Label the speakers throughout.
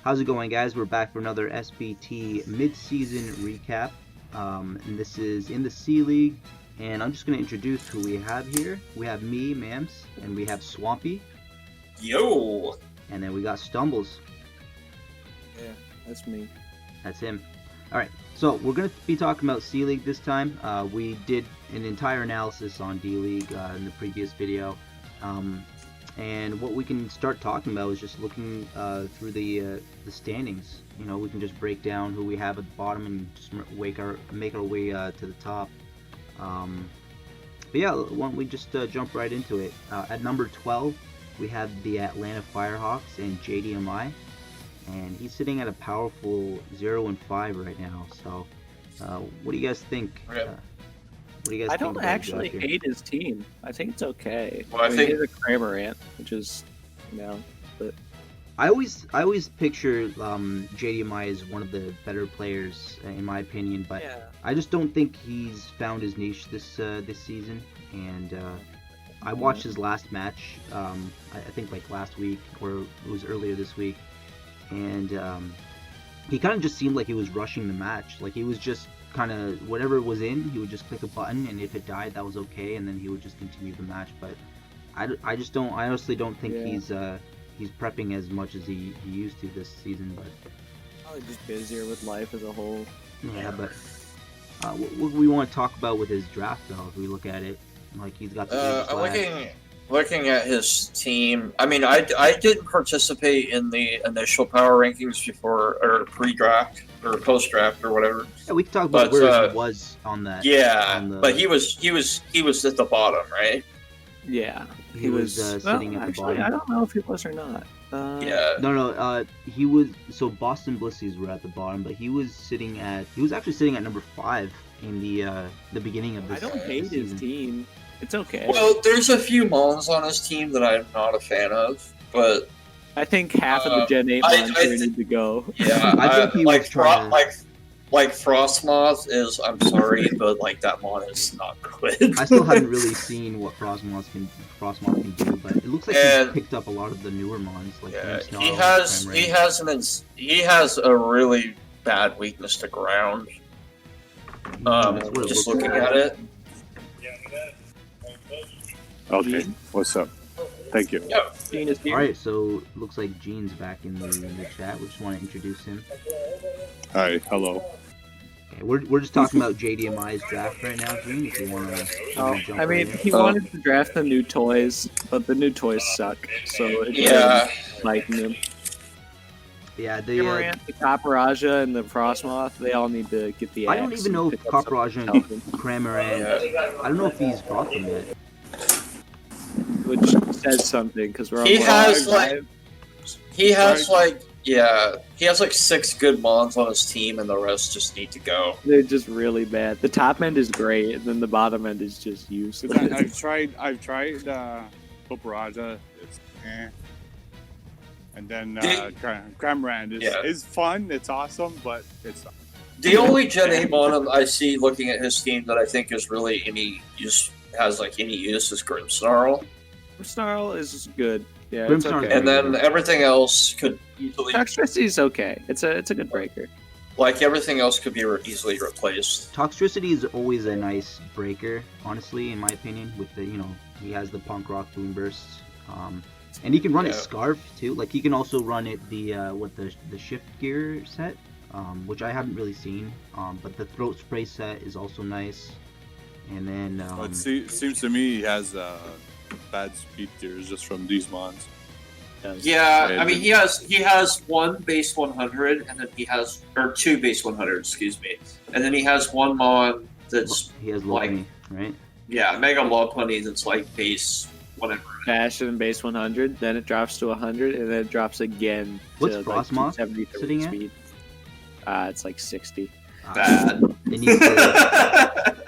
Speaker 1: How's it going, guys? We're back for another SBT mid-season recap, and this is in the C League. And I'm just going to introduce who we have here. We have me, Mams, and we have Swampy.
Speaker 2: Yo!
Speaker 1: And then we got Stumbles.
Speaker 3: Yeah, that's me.
Speaker 1: That's him. All right, so we're going to be talking about C League this time. We did an entire analysis on D League in the previous video. And what we can start talking about is just looking through the standings. You know, we can just break down who we have at the bottom and just make our way to the top. But yeah, why don't we just jump right into it? At number 12, we have the Atlanta Firehawks and JDMI, and he's sitting at a powerful 0-5 right now. So, what do you guys think?
Speaker 3: I don't actually hate his team. I think it's okay.
Speaker 2: Well, I think
Speaker 3: he's a Cramorant, which is, but
Speaker 1: I always picture JDMI as one of the better players in my opinion, but
Speaker 3: yeah.
Speaker 1: I just don't think he's found his niche this season. And I watched his last match. I think like last week, or it was earlier this week, and he kind of just seemed like he was rushing the match. Like he was just kind of whatever was in, he would just click a button, and if it died, that was okay, and then he would just continue the match. But I honestly don't think he's prepping as much as he used to this season. But
Speaker 3: probably just busier with life as a whole.
Speaker 1: Yeah, but what we want to talk about with his draft, though, if we look at it, like he's got the
Speaker 2: looking at his team. I mean, I didn't participate in the initial power rankings before or pre-draft or post-draft or whatever.
Speaker 1: Yeah, we can talk about where he was on that.
Speaker 2: Yeah, but he was at the bottom, right?
Speaker 3: Yeah,
Speaker 1: he was sitting at the bottom.
Speaker 3: I don't know if he was or not.
Speaker 2: Yeah.
Speaker 1: No. He was. So Boston Blissies were at the bottom, but he was actually sitting at number 5 in the beginning of this.
Speaker 3: I don't hate his team. It's okay.
Speaker 2: Well, there's a few Mons on his team that I'm not a fan of, but
Speaker 3: I think half of the Gen 8 Mons need to go.
Speaker 2: Yeah,
Speaker 1: I think he was trying
Speaker 2: like Frostmoth is. I'm sorry, but like that Mon is not good.
Speaker 1: I still haven't really seen what Frostmoth can do, but it looks like he's picked up a lot of the newer Mons. Like
Speaker 2: he has a really bad weakness to ground. Just looking at it.
Speaker 4: Okay, what's up? Thank you.
Speaker 2: Yep.
Speaker 3: Gene is here.
Speaker 1: Alright, so looks like Gene's back in the chat. We just want to introduce him.
Speaker 4: Hi, hello.
Speaker 1: Okay, we're just talking about JDMI's draft right now, Gene, if you want to jump
Speaker 3: I mean,
Speaker 1: right in.
Speaker 3: he wanted to draft the new toys, but the new toys suck, so it's liking him.
Speaker 1: Yeah,
Speaker 3: the Copperajah and the Frostmoth, they all need to get the axe.
Speaker 1: I don't even know if Copperajah and Cramorant, I don't know if he's brought them yet.
Speaker 3: Which says something, because we're on
Speaker 2: he has like 6 good Mons on his team, and the rest just need to go.
Speaker 3: They're just really bad. The top end is great, and then the bottom end is just useless.
Speaker 4: I've tried Copperajah. It's and then Cramorant is fun. It's awesome, but it's
Speaker 2: the only Gen 8 Mon I see looking at his team that I think is really has any use is Grimmsnarl.
Speaker 3: Grimmsnarl is good. Yeah,
Speaker 1: Grimmsnarl
Speaker 3: it's okay.
Speaker 2: And then everything else could easily.
Speaker 3: Toxtricity is okay. It's a good breaker.
Speaker 2: Like everything else could be easily replaced.
Speaker 1: Toxtricity is always a nice breaker, honestly, in my opinion. With the he has the punk rock boom bursts, and he can run it Scarf too. Like he can also run it the shift gear set, which I haven't really seen. But the throat spray set is also nice. And then
Speaker 4: it seems to me he has bad speed tiers just from these Mons.
Speaker 2: Yeah, I mean he has one base 100, and then he has 2 base 100, excuse me, and then he has one Mon that's
Speaker 1: he has Lopunny, right?
Speaker 2: Yeah, Mega Lopunny that's like base 100.
Speaker 3: Faster than base 100, then it drops to 100, and then it drops again.
Speaker 1: What's
Speaker 3: to
Speaker 1: Frostmoth
Speaker 3: sitting speed? It's like 60.
Speaker 2: Bad.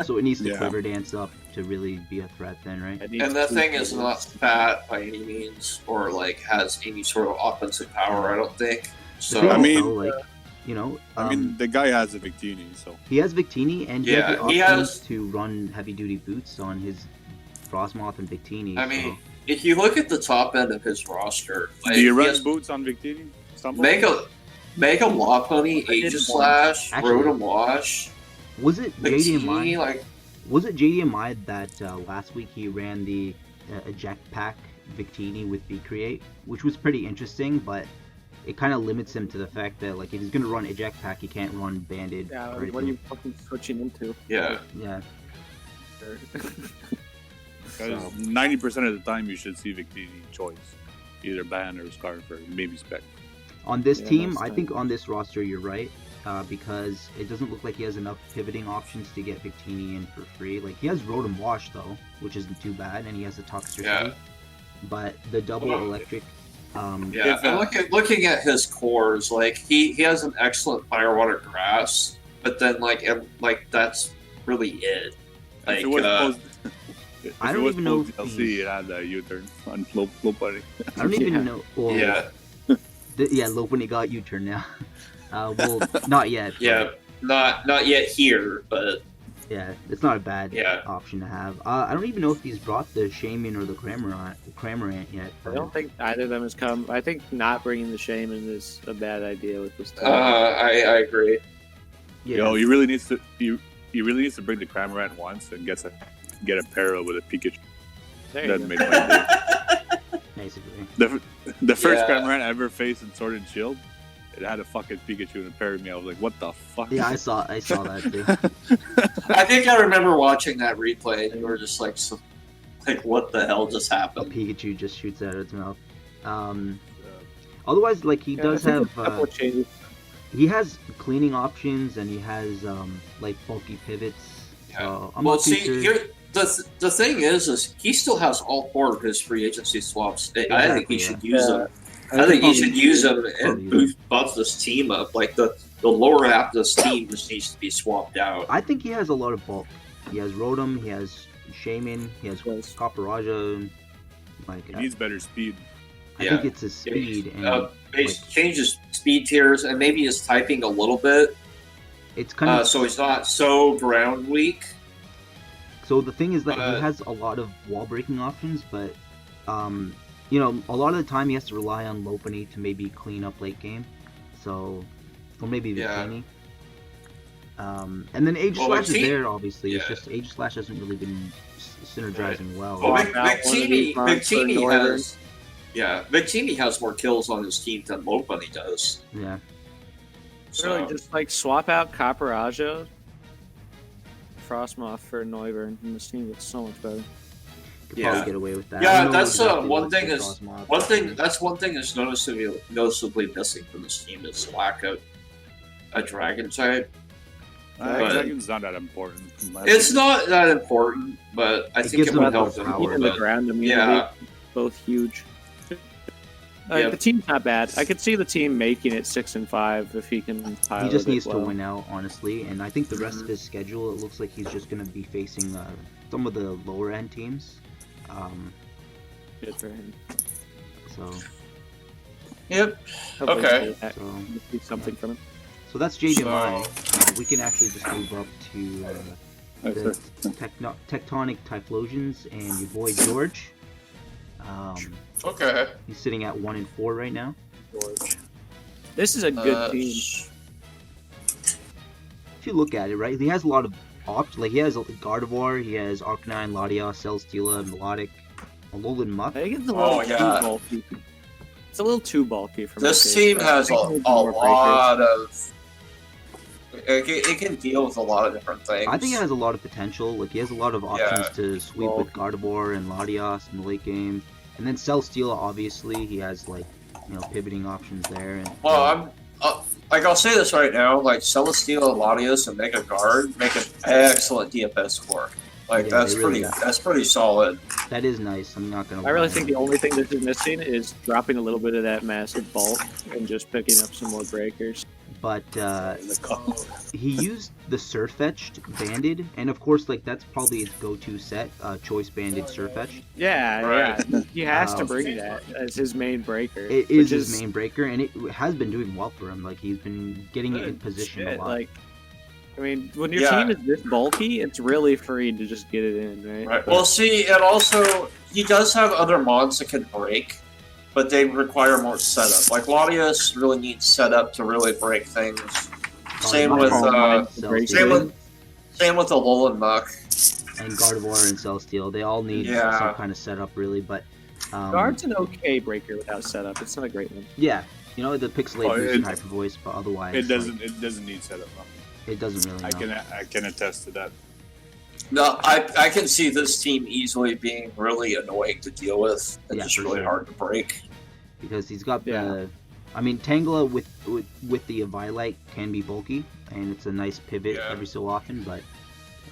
Speaker 1: So it needs to quiver dance up to really be a threat then, right?
Speaker 2: And that thing is not fat by any means, or like has any sort of offensive power, I don't think. So
Speaker 4: I mean,
Speaker 1: I
Speaker 4: mean the guy has a Victini, so
Speaker 1: he has Victini, and
Speaker 2: he has
Speaker 1: to run heavy duty boots on his Frostmoth and Victini.
Speaker 2: I mean, if you look at the top end of his roster,
Speaker 4: do you run boots on Victini?
Speaker 2: Mega Lopunny, Aegislash,
Speaker 1: Actually-
Speaker 2: Rotom Wash,
Speaker 1: Was it
Speaker 2: Victini,
Speaker 1: JDMI?
Speaker 2: like
Speaker 1: Was it JDMI that last week he ran the eject pack Victini with V-Create, which was pretty interesting, but it kind of limits him to the fact that like if he's gonna run eject pack, he can't run banded.
Speaker 3: Yeah,
Speaker 1: or
Speaker 3: what are
Speaker 1: anything.
Speaker 3: you fucking switching into?
Speaker 2: yeah.
Speaker 1: Yeah.
Speaker 4: Because
Speaker 1: So-
Speaker 4: 90% of the time you should see Victini choice, either ban or scarf or maybe spec.
Speaker 1: On this
Speaker 3: Yeah,
Speaker 1: team,
Speaker 3: most
Speaker 1: I think
Speaker 3: times.
Speaker 1: on this roster you're right, because it doesn't look like he has enough pivoting options to get Victini in for free. Like he has Rotom Wash though, which isn't too bad, and he has the Toxtricity.
Speaker 2: Yeah.
Speaker 1: But the double
Speaker 2: Well,
Speaker 1: electric,
Speaker 2: Yeah, and looking at his cores, like he has an excellent Firewater Grass, but then like that's really it. Like
Speaker 4: If it was post, if
Speaker 1: I
Speaker 4: it
Speaker 1: don't
Speaker 4: was
Speaker 1: even know
Speaker 4: post
Speaker 1: if
Speaker 4: DLC,
Speaker 1: he's-
Speaker 4: it had a U-turn on Lopunny.
Speaker 1: I don't even
Speaker 3: Yeah.
Speaker 1: know. Well,
Speaker 2: yeah,
Speaker 1: yeah, Lopunny got U-turn now. Well, not yet. but
Speaker 2: yeah, not yet here, but
Speaker 1: Yeah, it's not a bad
Speaker 2: Yeah.
Speaker 1: option to have. I don't even know if he's brought the Shaman or the Cramorant yet.
Speaker 3: I
Speaker 1: but-
Speaker 3: don't think either of them has come. I think not bringing the Shaman is a bad idea with this team.
Speaker 2: I agree.
Speaker 1: Yeah.
Speaker 4: Yo, he really needs to. He really needs to bring the Cramorant once and get a pair with a Pikachu.
Speaker 3: There you
Speaker 4: That
Speaker 3: go.
Speaker 4: made my day.
Speaker 1: Basically.
Speaker 4: The first
Speaker 2: Yeah.
Speaker 4: Cramorant I ever faced in Sword and Shield, it had a fucking Pikachu and a pair of me. I was like, what the fuck?
Speaker 1: Yeah, I saw that too.
Speaker 2: I think I remember watching that replay, and you were just like, what the hell just
Speaker 1: A
Speaker 2: happened?
Speaker 1: Pikachu just shoots out of its mouth. Otherwise, like he
Speaker 3: Yeah,
Speaker 1: does
Speaker 3: I think
Speaker 1: have,
Speaker 3: a couple of changes.
Speaker 1: he has cleaning options and he has like bulky pivots. So I'm
Speaker 2: Well,
Speaker 1: not too
Speaker 2: see,
Speaker 1: sure.
Speaker 2: here the thing is he still has all four of his free agency swaps. I think he
Speaker 1: Exactly,
Speaker 2: should
Speaker 3: yeah.
Speaker 2: use them.
Speaker 3: Yeah.
Speaker 2: I think he
Speaker 3: probably-
Speaker 2: should use them
Speaker 1: probably
Speaker 2: and
Speaker 1: use
Speaker 2: buff this team up. Like the lower half of this team just needs to be swapped out.
Speaker 1: I think he has a lot of bulk. He has Rotom, he has Shaman, he has
Speaker 3: Yes.
Speaker 1: Copperaja. Like
Speaker 4: He needs better speed.
Speaker 1: I
Speaker 2: Yeah.
Speaker 1: think it's his speed and
Speaker 2: Change his speed tiers and maybe his typing a little bit,
Speaker 1: it's kind of
Speaker 2: so he's not so ground weak.
Speaker 1: So the thing is that he
Speaker 2: Uh,
Speaker 1: has a lot of wall breaking options, but you know, a lot of the time he has to rely on Lopunny to maybe clean up late game. So, or maybe
Speaker 2: Yeah.
Speaker 1: Victini. And then Age
Speaker 2: Well,
Speaker 1: Slash is
Speaker 2: Victini-
Speaker 1: there, obviously. It's
Speaker 2: yeah.
Speaker 1: just Age Slash hasn't really been synergizing well.
Speaker 2: Well,
Speaker 3: Swap out one of these
Speaker 2: Victini
Speaker 3: months for Noivern.
Speaker 2: Victini has more kills on his team than Lopunny does.
Speaker 1: Yeah.
Speaker 2: So,
Speaker 3: Really, just like swap out Copperaja, Frostmoth for Noivern, and this team gets so much better.
Speaker 1: Could
Speaker 2: Yeah.
Speaker 1: probably get away with that.
Speaker 2: Yeah,
Speaker 1: I don't know
Speaker 2: that's,
Speaker 1: exactly
Speaker 2: one
Speaker 1: what's
Speaker 2: thing
Speaker 1: the
Speaker 2: is-
Speaker 1: Cosmog.
Speaker 2: one thing that's noticeably missing from this team is the lack of a dragon type. But-
Speaker 4: Dragon's not that important. in my
Speaker 2: It's
Speaker 4: opinion.
Speaker 2: not that important, but I
Speaker 1: It
Speaker 2: think
Speaker 1: gives
Speaker 2: it
Speaker 1: them
Speaker 2: would
Speaker 1: more
Speaker 2: help them.
Speaker 1: power.
Speaker 3: Even the
Speaker 2: But,
Speaker 3: ground immunity,
Speaker 2: yeah,
Speaker 3: both huge.
Speaker 2: Yeah.
Speaker 3: The team's not bad. I could see the team making it 6-5 if he can pilot
Speaker 1: He just
Speaker 3: it
Speaker 1: needs to
Speaker 3: well.
Speaker 1: win out, honestly, and I think the rest of his schedule, it looks like he's just going to be facing some of the lower end teams.
Speaker 3: Good for him.
Speaker 1: So,
Speaker 2: yep.
Speaker 3: Hopefully
Speaker 2: Okay.
Speaker 3: we'll
Speaker 1: so,
Speaker 3: see something from him.
Speaker 1: so that's JDMI.
Speaker 2: So-
Speaker 1: We can actually just move up to
Speaker 4: That's
Speaker 1: the
Speaker 4: it.
Speaker 1: Tectonic Typhlosions and your boy George.
Speaker 2: Okay.
Speaker 1: He's sitting at 1-4 right now.
Speaker 3: George. This is a good team.
Speaker 1: If you look at it, right, he has a lot of options. Like he has Gardevoir, he has Arcanine, Latias, Celesteela, Melodic, Alolan Muck.
Speaker 3: I think it's a little
Speaker 2: Oh, yeah.
Speaker 3: too bulky. It's a little too bulky for
Speaker 2: This
Speaker 3: my taste.
Speaker 2: team
Speaker 3: I
Speaker 2: has
Speaker 3: think
Speaker 2: a
Speaker 3: it needs more breakers.
Speaker 2: lot of. It can deal with a lot of different things.
Speaker 1: I think it has a lot of potential. Like he has a lot of options
Speaker 2: Yeah.
Speaker 1: to sweep
Speaker 3: Well-
Speaker 1: with Gardevoir and Latias in the late game. And then Celesteela, obviously, he has like, you know, pivoting options there. And
Speaker 2: Well, like I'll say this right now, like Celesteela, Latias, and Mega Guard make an excellent DFS score. Like
Speaker 1: Yeah,
Speaker 2: that's
Speaker 1: they really
Speaker 2: pretty.
Speaker 1: do.
Speaker 2: That's pretty solid.
Speaker 1: that is nice. I'm not gonna.
Speaker 3: I really
Speaker 1: lie.
Speaker 3: think the only thing this is missing is dropping a little bit of that massive bulk and just picking up some more breakers.
Speaker 1: But he used the Surfetched Banded, and of course, like that's probably his go-to set, Choice Banded Surfetched.
Speaker 3: Yeah,
Speaker 2: Right.
Speaker 3: yeah. He has to
Speaker 1: Um,
Speaker 3: bring that as his main breaker.
Speaker 1: It
Speaker 3: which
Speaker 1: is his main breaker, and it has been doing well for him. Like he's been getting it in
Speaker 3: good
Speaker 1: position
Speaker 3: shit,
Speaker 1: a lot.
Speaker 3: Like, I mean, when your
Speaker 2: Yeah.
Speaker 3: team is this bulky, it's really free to just get it in, right?
Speaker 2: Right. Well, see, and also he does have other mods that can break. but they require more setup. Like Latias really needs setup to really break things. Same with Alolan Muck.
Speaker 1: And Gardevoir and Celesteal, they all need some kind of setup, really. But
Speaker 3: Guard's an okay breaker without setup. It's not a great one.
Speaker 1: Yeah, the Pixelate boost and Hyper Voice, but otherwise
Speaker 4: it doesn't need setup.
Speaker 1: It doesn't really.
Speaker 4: I can attest to that.
Speaker 2: No, I can see this team easily being really annoying to deal with and just really hard to break.
Speaker 1: Because he's got the, I mean, Tangela with the Eviolite can be bulky, and it's a nice pivot every so often, but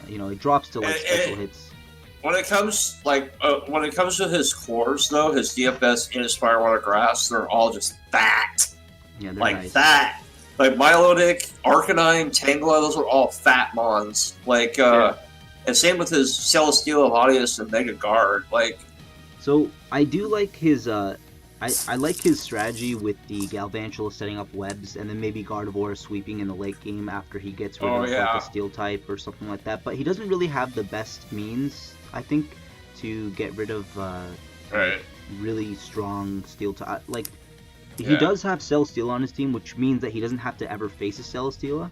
Speaker 1: it drops to like special hits.
Speaker 2: When it comes to his cores though, his DFS and his Firewater Grass, they're all just fat.
Speaker 1: Yeah, they're
Speaker 2: like
Speaker 1: nice.
Speaker 2: Fat. Like Milotic, Arcanine, Tangela, those are all fat mons. Like and same with his Celesteal, Latias, and Mega Guard. Like,
Speaker 1: so I do like his I like his strategy with the Galvantula setting up webs, and then maybe Gardevoir sweeping in the late game after he gets rid of like a Steel type or something like that. But he doesn't really have the best means, I think, to get rid of really strong Steel type. Like, he does have Celesteela on his team, which means that he doesn't have to ever face a Celesteela,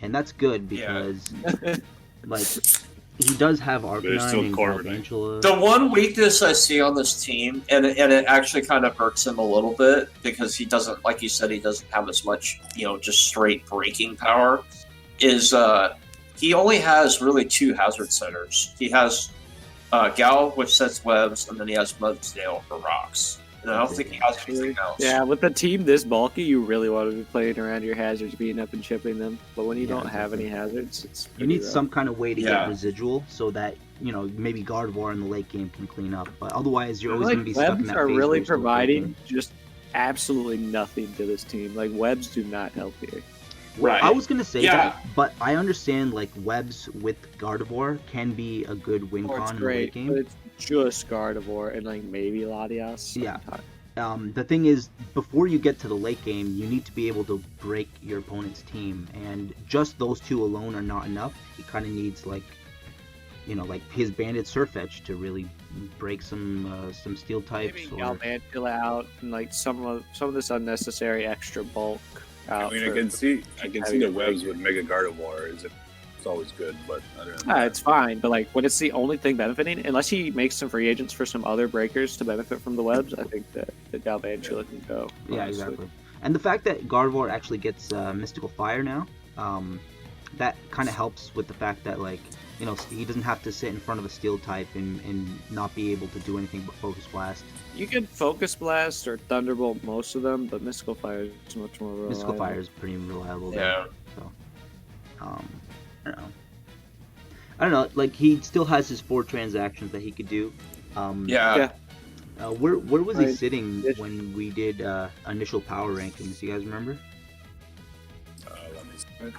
Speaker 1: and that's good because like. He does have Arcanine and Galvantula.
Speaker 2: The one weakness I see on this team, and it actually kind of hurts him a little bit, because he doesn't, like you said, he doesn't have as much, just straight breaking power, is he only has really 2 hazard setters. He has Gal, which sets webs, and then he has Mudsdale for rocks. And I don't think he has anything else.
Speaker 3: Yeah, with a team this bulky, you really want to be playing around your hazards, beating up and chipping them. But when you don't have any hazards,
Speaker 1: you need some kind of way to get residual so that maybe Gardevoir in the late game can clean up. But otherwise, you're always going to be stuck in that phase.
Speaker 3: Webs are really providing just absolutely nothing to this team. Like, webs do not help here.
Speaker 1: Right. I was going to say that, but I understand, like, webs with Gardevoir can be a good win con in the late game.
Speaker 3: But it's just Gardevoir and, like, maybe Latias.
Speaker 1: Yeah. The thing is, before you get to the late game, you need to be able to break your opponent's team, and just those 2 alone are not enough. He kind of needs, like, like his Bandit Surfetch to really break some Steel types.
Speaker 3: Maybe Galvantula out, and, like, some of this unnecessary extra bulk.
Speaker 4: I mean, I can see the webs with Mega Gardevoir. It's always good, but other than that,
Speaker 3: it's fine. But like when it's the only thing benefiting, unless he makes some free agents for some other breakers to benefit from the webs, I think that the Galvantula can go.
Speaker 1: Yeah, exactly. And the fact that Gardevoir actually gets Mystical Fire now, that kind of helps with the fact that, like, he doesn't have to sit in front of a Steel type and not be able to do anything but Focus Blast.
Speaker 3: You can Focus Blast or Thunderbolt most of them, but Mystical Fire is much more reliable.
Speaker 1: Mystical Fire is pretty reliable.
Speaker 2: Yeah.
Speaker 1: So, I don't know. Like, he still has his 4 transactions that he could do. Where was he sitting when we did initial power rankings? Do you guys remember? I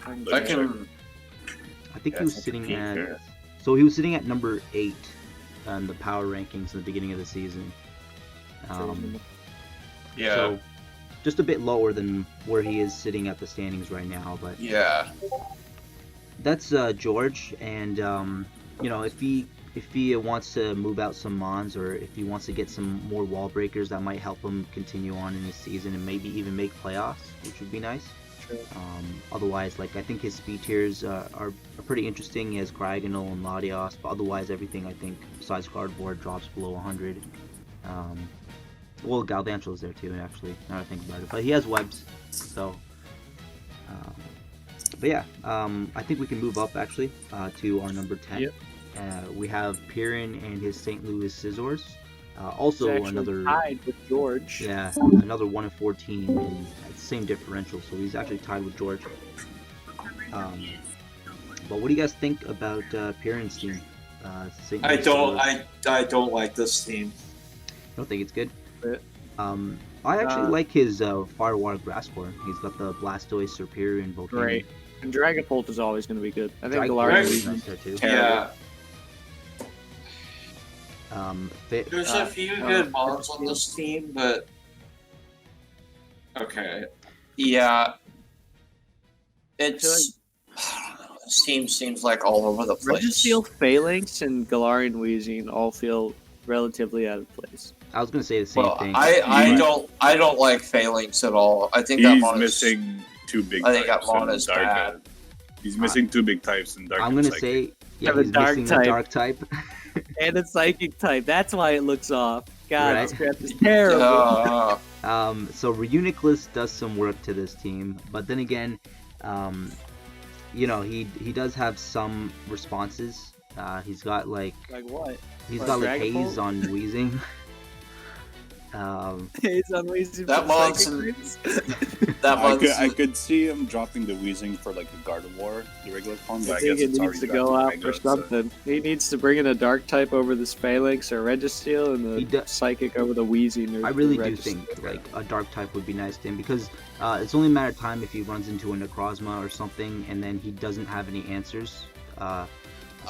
Speaker 1: think he was sitting at. So he was sitting at number 8 on the power rankings in the beginning of the season. So just a bit lower than where he is sitting at the standings right now, but that's George, and if he wants to move out some mons, or if he wants to get some more wall breakers, that might help him continue on in his season and maybe even make playoffs, which would be nice. Otherwise, like, I think his speed tiers are pretty interesting. He has Cryogonal and Latios, but otherwise everything, I think, besides Cardboard, drops below 100. Well, Galvantula's there too, actually, now that I think about it. But he has webs, so... but yeah, I think we can move up, actually, to our number 10.
Speaker 3: Yep.
Speaker 1: We have Piran and his St. Louis Scissors. Also another
Speaker 3: tied with George.
Speaker 1: Yeah, another 1 of 14 and same differential, so he's actually tied with George. But what do you guys think about Piran's team?
Speaker 2: I don't like this team.
Speaker 1: I don't think it's good. I actually like his Firewater Grass form. He's got the Blastoise, Serperior, and Volcano.
Speaker 3: Great. And Dragapult is always going to be good. I think
Speaker 1: Galarian nice there too.
Speaker 2: Yeah.
Speaker 1: There's
Speaker 2: a few good mons on this team, but okay, yeah, it's this team seems like all over the place.
Speaker 3: Registeel, Phalanx, and Galarian Weezing all feel relatively out of place.
Speaker 1: I was gonna say the same thing.
Speaker 2: I don't like Phalanx at all. I think
Speaker 4: he's missing two big.
Speaker 2: I think
Speaker 4: types
Speaker 2: that Mon is bad.
Speaker 4: He's missing two big types in Dark.
Speaker 1: I'm gonna say
Speaker 3: Yeah,
Speaker 1: he's missing a dark type.
Speaker 3: And a psychic type. That's why it looks off. God,
Speaker 1: Right.
Speaker 3: this craft is terrible.
Speaker 1: So Reuniclus does some work to this team, but then again, he does have some responses. He's got like
Speaker 3: what?
Speaker 1: He's
Speaker 3: What,
Speaker 1: got like
Speaker 3: Dragon
Speaker 1: haze
Speaker 3: Bolt?
Speaker 1: on wheezing.
Speaker 3: Haze on wheezing.
Speaker 2: That Mon's
Speaker 4: I could see him dropping the wheezing for like the Gardevoir, the regular form. But
Speaker 3: I think it needs to go out for something. He needs to bring in a dark type over this Phalanx or Registeel and the psychic over the wheezing. Or
Speaker 1: I really
Speaker 3: the
Speaker 1: do think like a dark type would be nice to him because it's only a matter of time if he runs into a Necrozma or something and then he doesn't have any answers.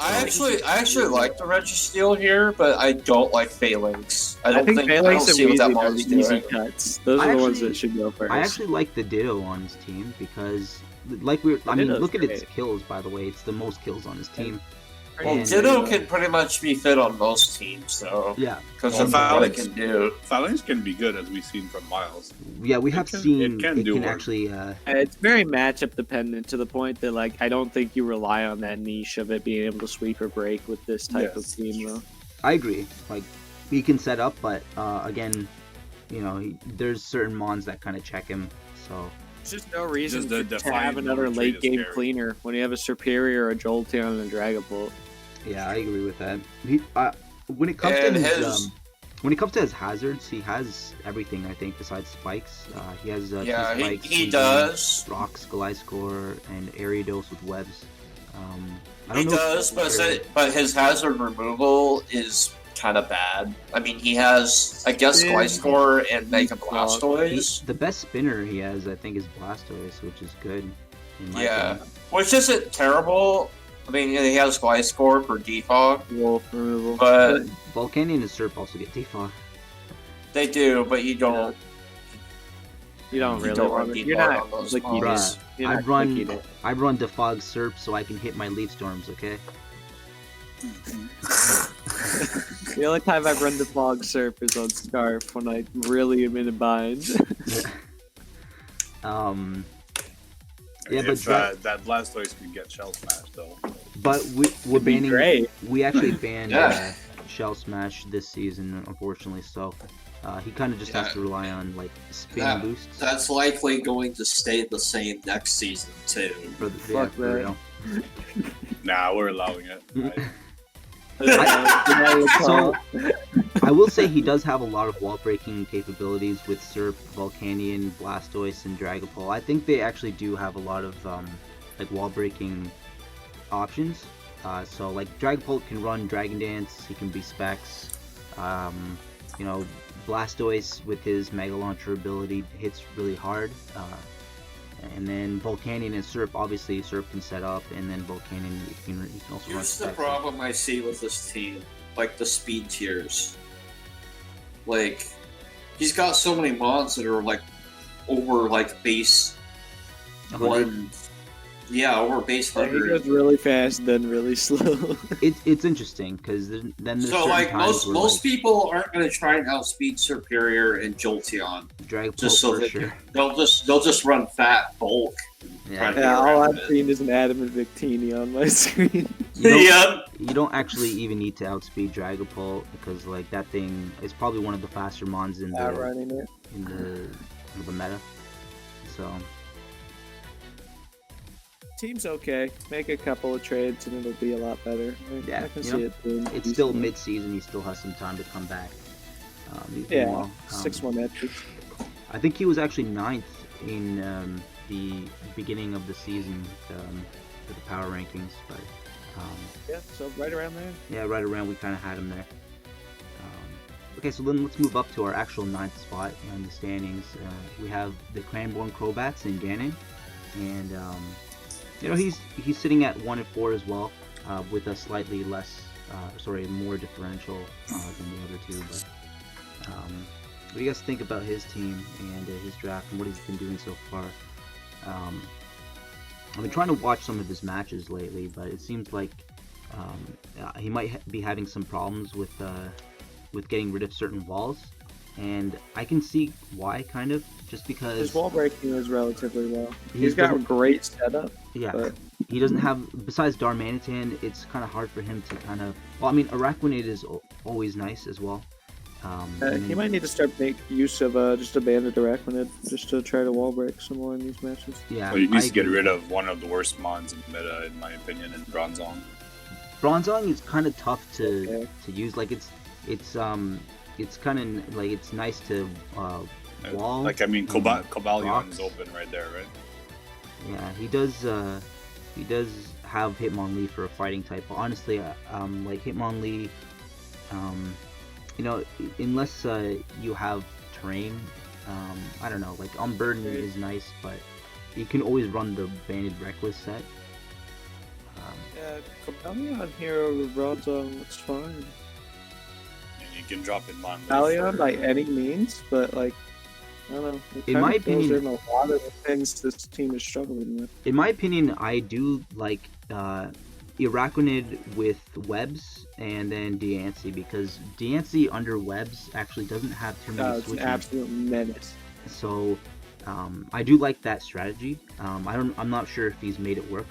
Speaker 2: I actually like the Registeel here, but I don't like Phalanx. I
Speaker 3: think Phalanx and
Speaker 2: see what that
Speaker 3: Weezing are
Speaker 2: Mon's
Speaker 3: the easy
Speaker 2: doing.
Speaker 3: cuts. Those are the ones that should go first.
Speaker 1: I actually like the Ditto on his team because, look at its kills. By the way, it's the most kills on his team.
Speaker 2: Well, Ditto can pretty much be fit on most teams, though.
Speaker 1: Yeah,
Speaker 2: because of what it can do.
Speaker 4: Phalanx can be good, as we've seen from Miles.
Speaker 1: Yeah, we have seen
Speaker 4: it can
Speaker 1: actually.
Speaker 3: It's very matchup dependent to the point that like I don't think you rely on that niche of it being able to sweep or break with this type of team, though.
Speaker 1: I agree. Like he can set up, but again, there's certain mons that kind of check him. So.
Speaker 3: There's just no reason to have another late game cleaner when you have a Superior, a Jolteon, and a Dragapult.
Speaker 1: Yeah, I agree with that. When it comes to his hazards, he has everything. I think besides spikes, he has two spikes.
Speaker 2: He does.
Speaker 1: Rocks, Gliscor, and Ariados with webs.
Speaker 2: He does, but his hazard removal is kind of bad. I mean, he has, I guess, Gliscor and Mega Blastoise.
Speaker 1: The best spinner he has, I think, is Blastoise, which is good.
Speaker 2: Yeah, which isn't terrible. I mean, he has Gliscor for defog, but
Speaker 1: Volcanion and Serp also get defog.
Speaker 2: They do, but you don't.
Speaker 3: You don't really
Speaker 2: run
Speaker 3: defog. You're not clicky this.
Speaker 1: I run defog Serp so I can hit my Leaf Storms. Okay.
Speaker 3: The only time I've run defog Serp is on Scarf when I really am in a bind.
Speaker 1: Yeah, but
Speaker 4: that Blastoise can get Shell Smash though.
Speaker 1: But we're banning.
Speaker 3: Great.
Speaker 1: We actually banned Shell Smash this season, unfortunately. So he kind of just has to rely on like spin boosts.
Speaker 2: That's likely going to stay the same next season too.
Speaker 1: For real.
Speaker 4: Nah, we're allowing it. Right?
Speaker 1: So I will say he does have a lot of wall breaking capabilities with Serp, Volcanion, Blastoise, and Dragapult. I think they actually do have a lot of like wall breaking options. So like Dragapult can run Dragon Dance, he can be Specs. Blastoise with his Mega Launcher ability hits really hard. And then Volcanion and Serp, obviously Serp can set up, and then Volcanion you can also run.
Speaker 2: Here's the problem I see with this team, like the speed tiers. Like, he's got so many mons that are like over like base 1. Yeah, over base 100.
Speaker 3: He goes really fast, then really slow.
Speaker 1: It's interesting because then there's
Speaker 2: so like most people aren't going to try and outspeed Superior and Jolteon. Just so they'll just run fat bulk.
Speaker 1: Yeah,
Speaker 3: all I've seen is an Adamant Victini on my screen.
Speaker 1: You don't actually even need to outspeed Dragapult because like that thing is probably one of the faster mons in the meta. So.
Speaker 3: Team's okay. Make a couple of trades and it'll be a lot better. I can see it.
Speaker 1: It's still mid-season. He still has some time to come back.
Speaker 3: 6 more matches.
Speaker 1: I think he was actually 9th in the beginning of the season for the power rankings, but
Speaker 3: so right around there.
Speaker 1: Yeah, right around. We kind of had him there. Okay, so then let's move up to our actual 9th spot in the standings. We have the Cranborn Crobats in Ganon, and he's sitting at 1-4 as well, with a slightly more differential than the other two. But what do you guys think about his team and his draft and what he's been doing so far? I've been trying to watch some of his matches lately, but it seems like he might be having some problems with with getting rid of certain walls, and I can see why, kind of, just because
Speaker 3: His wall breaking is relatively low.
Speaker 1: He
Speaker 3: He's got a
Speaker 1: doesn't-
Speaker 3: great setup.
Speaker 1: yeah,
Speaker 3: But
Speaker 1: he doesn't have, besides Darmanitan, it's kind of hard for him to kind of, well, I mean, Araquanid is always nice as well. And
Speaker 3: he
Speaker 1: then-
Speaker 3: might need to start make use of just a banded Araquanid just to try to wall break some more in these matches.
Speaker 1: yeah,
Speaker 4: Well, he needs
Speaker 1: I
Speaker 4: to get
Speaker 1: agree.
Speaker 4: rid of one of the worst mons in the meta, in my opinion, in Bronzong.
Speaker 1: Bronzong is kind of tough to
Speaker 3: Okay.
Speaker 1: use. Like it's kind of like it's nice to wall.
Speaker 4: Like, I mean,
Speaker 1: and
Speaker 4: Cobalion's
Speaker 1: rocks.
Speaker 4: open right there, right?
Speaker 1: Yeah, he does have Hitmonlee for a fighting type. But honestly, like Hitmonlee, you know, unless you have terrain, I don't know. Like Unburden is nice, but you can always run the Banded Reckless set.
Speaker 3: Yeah, Copalion here over Bronzong looks fine.
Speaker 4: And you can drop in mon.
Speaker 3: Copalion by any means, but like, I don't know. It
Speaker 1: In
Speaker 3: kind
Speaker 1: my
Speaker 3: of fills
Speaker 1: opinion-
Speaker 3: in a lot of the things this team is struggling with.
Speaker 1: In my opinion, I do like Araquanid with webs and then Diancie, because Diancie under webs actually doesn't have too many
Speaker 3: It's an
Speaker 1: switches.
Speaker 3: absolute menace.
Speaker 1: So I do like that strategy. I'm not sure if he's made it work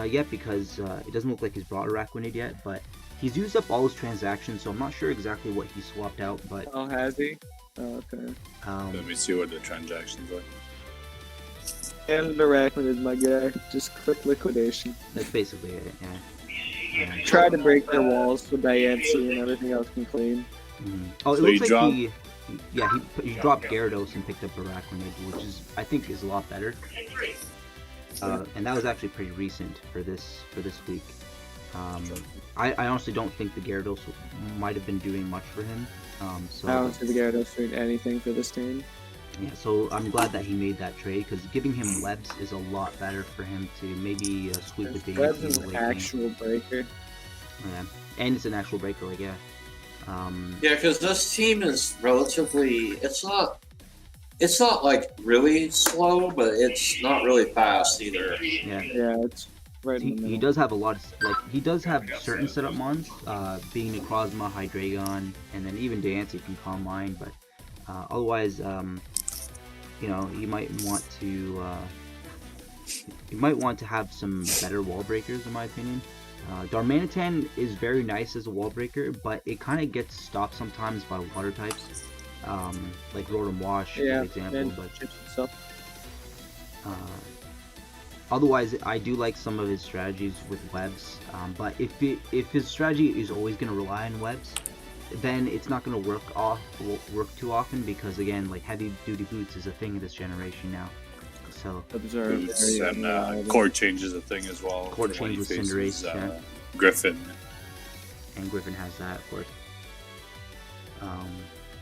Speaker 1: yet, because it doesn't look like he's brought Araquanid yet, but he's used up all his transactions, so I'm not sure exactly what he swapped out, but
Speaker 3: Oh, has he? Oh, okay.
Speaker 4: Let me see what the transactions are.
Speaker 3: And Araquanid, my guy. Just click liquidation.
Speaker 1: that's basically it. Yeah.
Speaker 3: Try to break their walls so Diancie and everything else can clean.
Speaker 1: Mhm. Oh, it
Speaker 4: So
Speaker 1: looks
Speaker 4: you
Speaker 1: like
Speaker 4: drop-
Speaker 1: he dropped Gyarados and picked up Araquanid, which is, I think, is a lot better. And that was actually pretty recent for this week. I honestly don't think the Gyarados might have been doing much for him. So
Speaker 3: I don't see the Gyarados doing anything for this team.
Speaker 1: yeah, so I'm glad that he made that trade, because giving him webs is a lot better for him to maybe sweep with the
Speaker 3: Web's
Speaker 1: in the
Speaker 3: an
Speaker 1: late game.
Speaker 3: actual breaker.
Speaker 1: Yeah, and it's an actual breaker, like yeah.
Speaker 2: Yeah, because this team is relatively. It's not like really slow, but it's not really fast either.
Speaker 1: Yeah.
Speaker 3: Yeah, it's right in the middle.
Speaker 1: He does have a lot of, like, he does have certain setup mons, being Necrozma, Hydreigon, and then even Diancie can calm mine, but otherwise, you know, you might want to have some better wall breakers, in my opinion. Darmanitan is very nice as a wall breaker, but it kind of gets stopped sometimes by water types, like Rotom Wash,
Speaker 3: Yeah,
Speaker 1: for example,
Speaker 3: and
Speaker 1: but
Speaker 3: chips and stuff.
Speaker 1: otherwise, I do like some of his strategies with webs, but if his strategy is always going to rely on webs, then it's not going to work too often, because again, like heavy duty boots is a thing of this generation now. So
Speaker 3: Those are
Speaker 4: Boots
Speaker 3: very
Speaker 4: and
Speaker 3: unreliable.
Speaker 4: cord change is a thing as well.
Speaker 1: Cord
Speaker 4: for when
Speaker 1: change
Speaker 4: he
Speaker 1: with
Speaker 4: faces,
Speaker 1: Cinderace, yeah.
Speaker 4: Griffin.
Speaker 1: and Griffin has that, of course.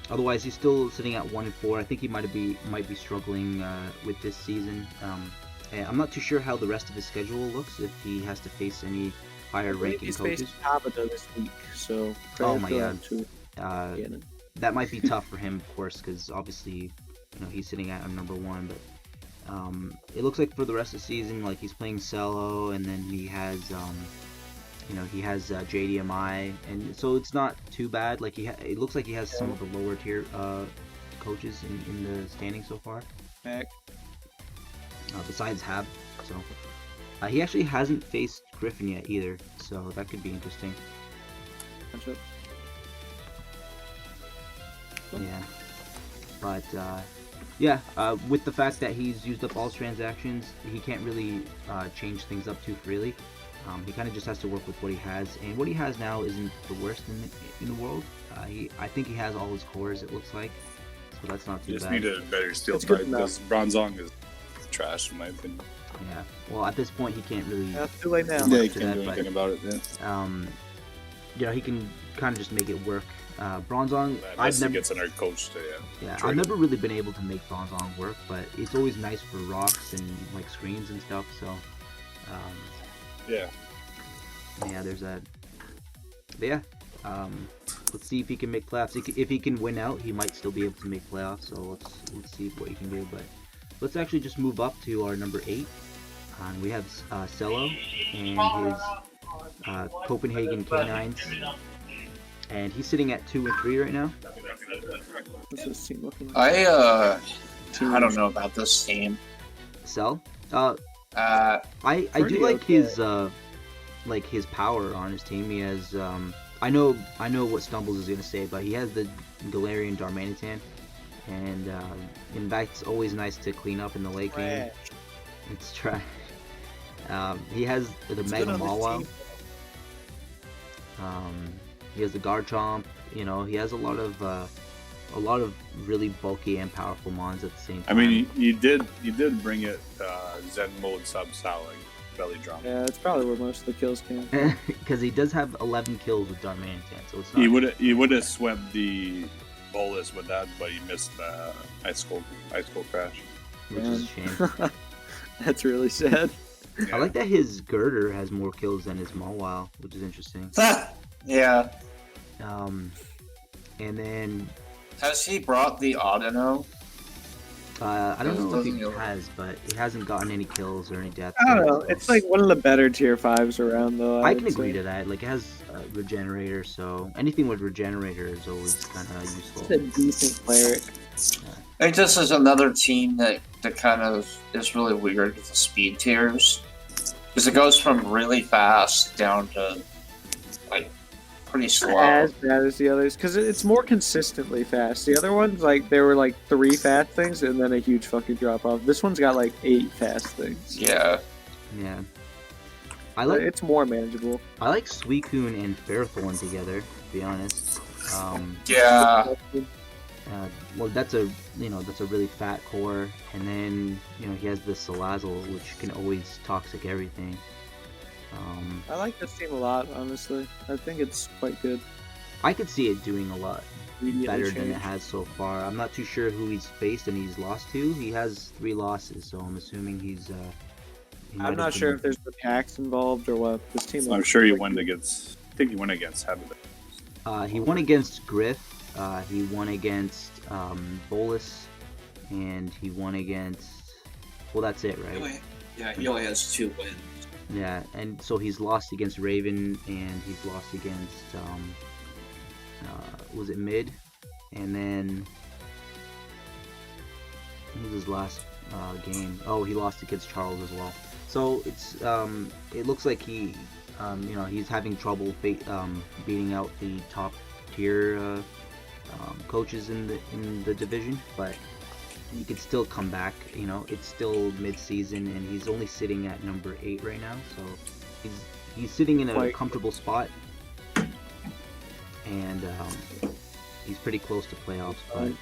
Speaker 1: Otherwise, he's still sitting at 1-4. I think he might be struggling with this season. And I'm not too sure how the rest of his schedule looks, if he has to face any higher ranking
Speaker 3: He's
Speaker 1: coaches.
Speaker 3: facing Tabata this week, so
Speaker 1: Oh my
Speaker 3: for
Speaker 1: God.
Speaker 3: that too.
Speaker 1: Uh,
Speaker 3: Yeah.
Speaker 1: that might be tough for him, of course, because obviously, you know, he's sitting at number 1. But it looks like for the rest of the season, like he's playing Cello, and then he has, you know, he has JDMI, and so it's not too bad. Like it looks like he has some of the lower tier coaches in the standing so far.
Speaker 3: Back.
Speaker 1: Besides Hab, so he actually hasn't faced Griffin yet either, so that could be interesting.
Speaker 3: Matchup.
Speaker 1: Yeah, but yeah, with the fact that he's used up all his transactions, he can't really change things up too freely. He kind of just has to work with what he has, and what he has now isn't the worst in the world. I think he has all his cores, it looks like, so that's not too
Speaker 4: You just
Speaker 1: bad.
Speaker 4: need a better steel
Speaker 3: It's good
Speaker 4: type,
Speaker 3: enough.
Speaker 4: because Bronzong is trash in my opinion.
Speaker 1: Yeah, well, at this point, he can't really.
Speaker 3: That's too late now.
Speaker 1: Yeah,
Speaker 4: you
Speaker 1: to
Speaker 4: can't
Speaker 1: that,
Speaker 4: do
Speaker 1: but-
Speaker 4: anything about it. Yeah.
Speaker 1: You know, he can kind of just make it work. Bronzong,
Speaker 4: Unless
Speaker 1: I've
Speaker 4: he
Speaker 1: never.
Speaker 4: gets another coach to
Speaker 1: Yeah,
Speaker 4: trade
Speaker 1: I've
Speaker 4: him.
Speaker 1: never really been able to make Bronzong work, but it's always nice for rocks and like screens and stuff. So,
Speaker 4: Yeah.
Speaker 1: yeah, there's that. But yeah, let's see if he can make playoffs. If he can win out, he might still be able to make playoffs. So let's see what he can do. But let's actually just move up to our number 8. We have Cello and his Copenhagen Canines. and he's sitting at 2-3 right now.
Speaker 3: What's this team looking like?
Speaker 2: I don't know about this team.
Speaker 1: Cell.
Speaker 2: Uh,
Speaker 1: I do
Speaker 3: Pretty
Speaker 1: like
Speaker 3: okay.
Speaker 1: his power on his team. He has I know what Stumbles is gonna say, but he has the Galarian Darmanitan, and in fact it's always nice to clean up in the late game. It's trash. He has the
Speaker 3: It's
Speaker 1: Mega
Speaker 3: good on this
Speaker 1: Mawile.
Speaker 3: team.
Speaker 1: He has the Garchomp. You know, he has a lot of really bulky and powerful mons at the same time.
Speaker 4: I mean, you did bring it Zen mode sub-Sowling belly drum.
Speaker 3: Yeah, that's probably where most of the kills came.
Speaker 1: Because he does have 11 kills with Darmanitan, so it's not.
Speaker 4: He would have swept the bolus with that, but he missed the ice cold crash.
Speaker 1: Which is a shame.
Speaker 3: That's really sad.
Speaker 1: I like that his Girder has more kills than his Mawile, which is interesting.
Speaker 2: yeah.
Speaker 1: And then
Speaker 2: Has he brought the Audino?
Speaker 1: I don't know if he
Speaker 2: Doesn't-
Speaker 1: has, but he hasn't gotten any kills or any deaths.
Speaker 3: I don't know.
Speaker 1: so-
Speaker 3: It's like one of the better tier 5s around, though.
Speaker 1: I can agree to that. Like, it has Regenerator, so anything with Regenerator is always kind of useful.
Speaker 3: It's a decent cleric.
Speaker 2: I think this is another team that kind of is really weird with the speed tiers. Because it goes from really fast down to, like, pretty slow.
Speaker 3: As bad as the others, because it's more consistently fast. The other ones, like, there were like 3 fast things and then a huge fucking drop off. This one's got like 8 fast things.
Speaker 2: Yeah.
Speaker 1: Yeah.
Speaker 3: It's more manageable.
Speaker 1: I like Suicune and Ferrothorn together, to be honest.
Speaker 2: Yeah.
Speaker 1: Well, that's a really fat core, and then he has the Salazzle, which can always toxic everything.
Speaker 3: I like this team a lot, honestly. I think it's quite good.
Speaker 1: I could see it doing a lot
Speaker 3: Immediately
Speaker 1: better than it
Speaker 3: changed.
Speaker 1: has so far. I'm not too sure who he's faced and he's lost to. He has 3 losses, so I'm assuming he's. He might
Speaker 3: I'm
Speaker 1: have
Speaker 3: not sure
Speaker 1: been-
Speaker 3: if there's attacks involved or what. This team.
Speaker 4: I'm
Speaker 3: looks
Speaker 4: sure he
Speaker 3: quite
Speaker 4: won
Speaker 3: good.
Speaker 4: against. I think he won against Habitat.
Speaker 1: He won against Griff. He won against Bolus, and he won against. Well, that's it, right?
Speaker 2: Yeah, he only has 2 wins.
Speaker 1: Yeah, and so he's lost against Raven, and he's lost against was it Mid, and then what was his last game? Oh, he lost against Charles as well. So it's it looks like he's having trouble beating out the top tier coaches in the division, but he could still come back. It's still mid-season, and he's only sitting at number 8 right now, so he's sitting in a
Speaker 3: Quite.
Speaker 1: comfortable spot, and he's pretty close to playoffs. But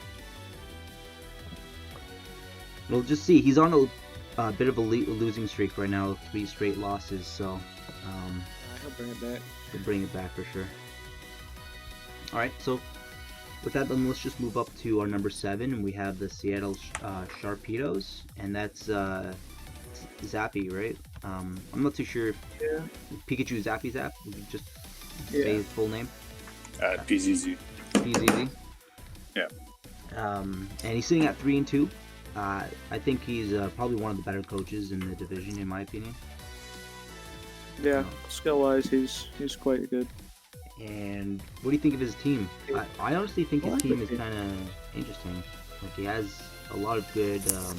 Speaker 1: we'll just see. He's on a bit of a losing streak right now, 3 straight losses. So
Speaker 3: I'll bring it back.
Speaker 1: we'll bring it back for sure. All right, so. With that, then let's just move up to our number 7, and we have the Seattle Sharpedos, and that's Zappy, right? I'm not too sure if
Speaker 3: Yeah.
Speaker 1: Pikachu Zappy Zap. Would you just
Speaker 3: Yeah.
Speaker 1: say his full name?
Speaker 4: PZZ.
Speaker 1: PZZ.
Speaker 4: Yeah.
Speaker 1: And he's sitting at 3-2. I think he's probably one of the better coaches in the division, in my opinion.
Speaker 3: Yeah. Skill wise, he's quite good.
Speaker 1: And what do you think of his team? I honestly think his
Speaker 3: I like
Speaker 1: team
Speaker 3: his
Speaker 1: is
Speaker 3: team.
Speaker 1: kind of interesting. Like, he has a lot of good, good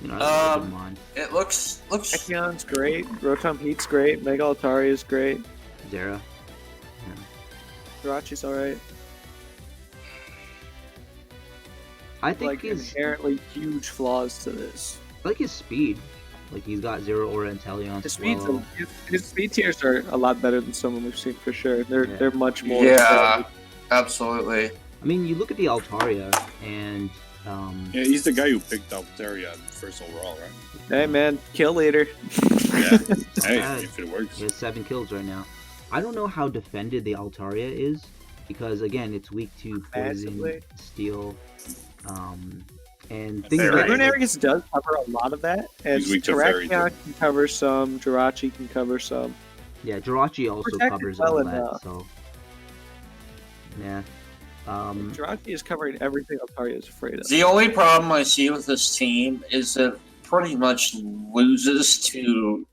Speaker 1: mon.
Speaker 2: It looks.
Speaker 3: Ekion's great. Rotom Heat's great. Mega Altari is great.
Speaker 1: Zera.
Speaker 3: Jirachi's alright.
Speaker 1: I think
Speaker 3: Like
Speaker 1: his
Speaker 3: inherently huge flaws to this.
Speaker 1: I like his speed. Like, he's got Zero Aura Inteleon.
Speaker 3: His speed,
Speaker 1: Swallow.
Speaker 3: his speed tiers are a lot better than someone we've seen for sure. They're much more.
Speaker 2: Yeah, absolutely.
Speaker 1: I mean, you look at the Altaria, and
Speaker 4: Yeah, he's the guy who picked Altaria first overall, right?
Speaker 3: Hey man, kill leader.
Speaker 4: Yeah. Hey,
Speaker 1: Yeah.
Speaker 4: if it works.
Speaker 1: he has 7 kills right now. I don't know how defended the Altaria is, because again, it's weak to poison,
Speaker 3: Massively.
Speaker 1: steel, and
Speaker 4: That's
Speaker 1: things
Speaker 4: very
Speaker 1: like
Speaker 4: good.
Speaker 3: Lunarius does cover a lot of that, and
Speaker 4: He's weak to fairy,
Speaker 3: Terrakion can cover some. Jirachi can cover some.
Speaker 1: yeah, Jirachi also
Speaker 3: Protected
Speaker 1: covers
Speaker 3: well
Speaker 1: all that.
Speaker 3: enough.
Speaker 1: So yeah,
Speaker 3: Jirachi is covering everything Altaria is afraid of.
Speaker 2: The only problem I see with this team is it pretty much loses to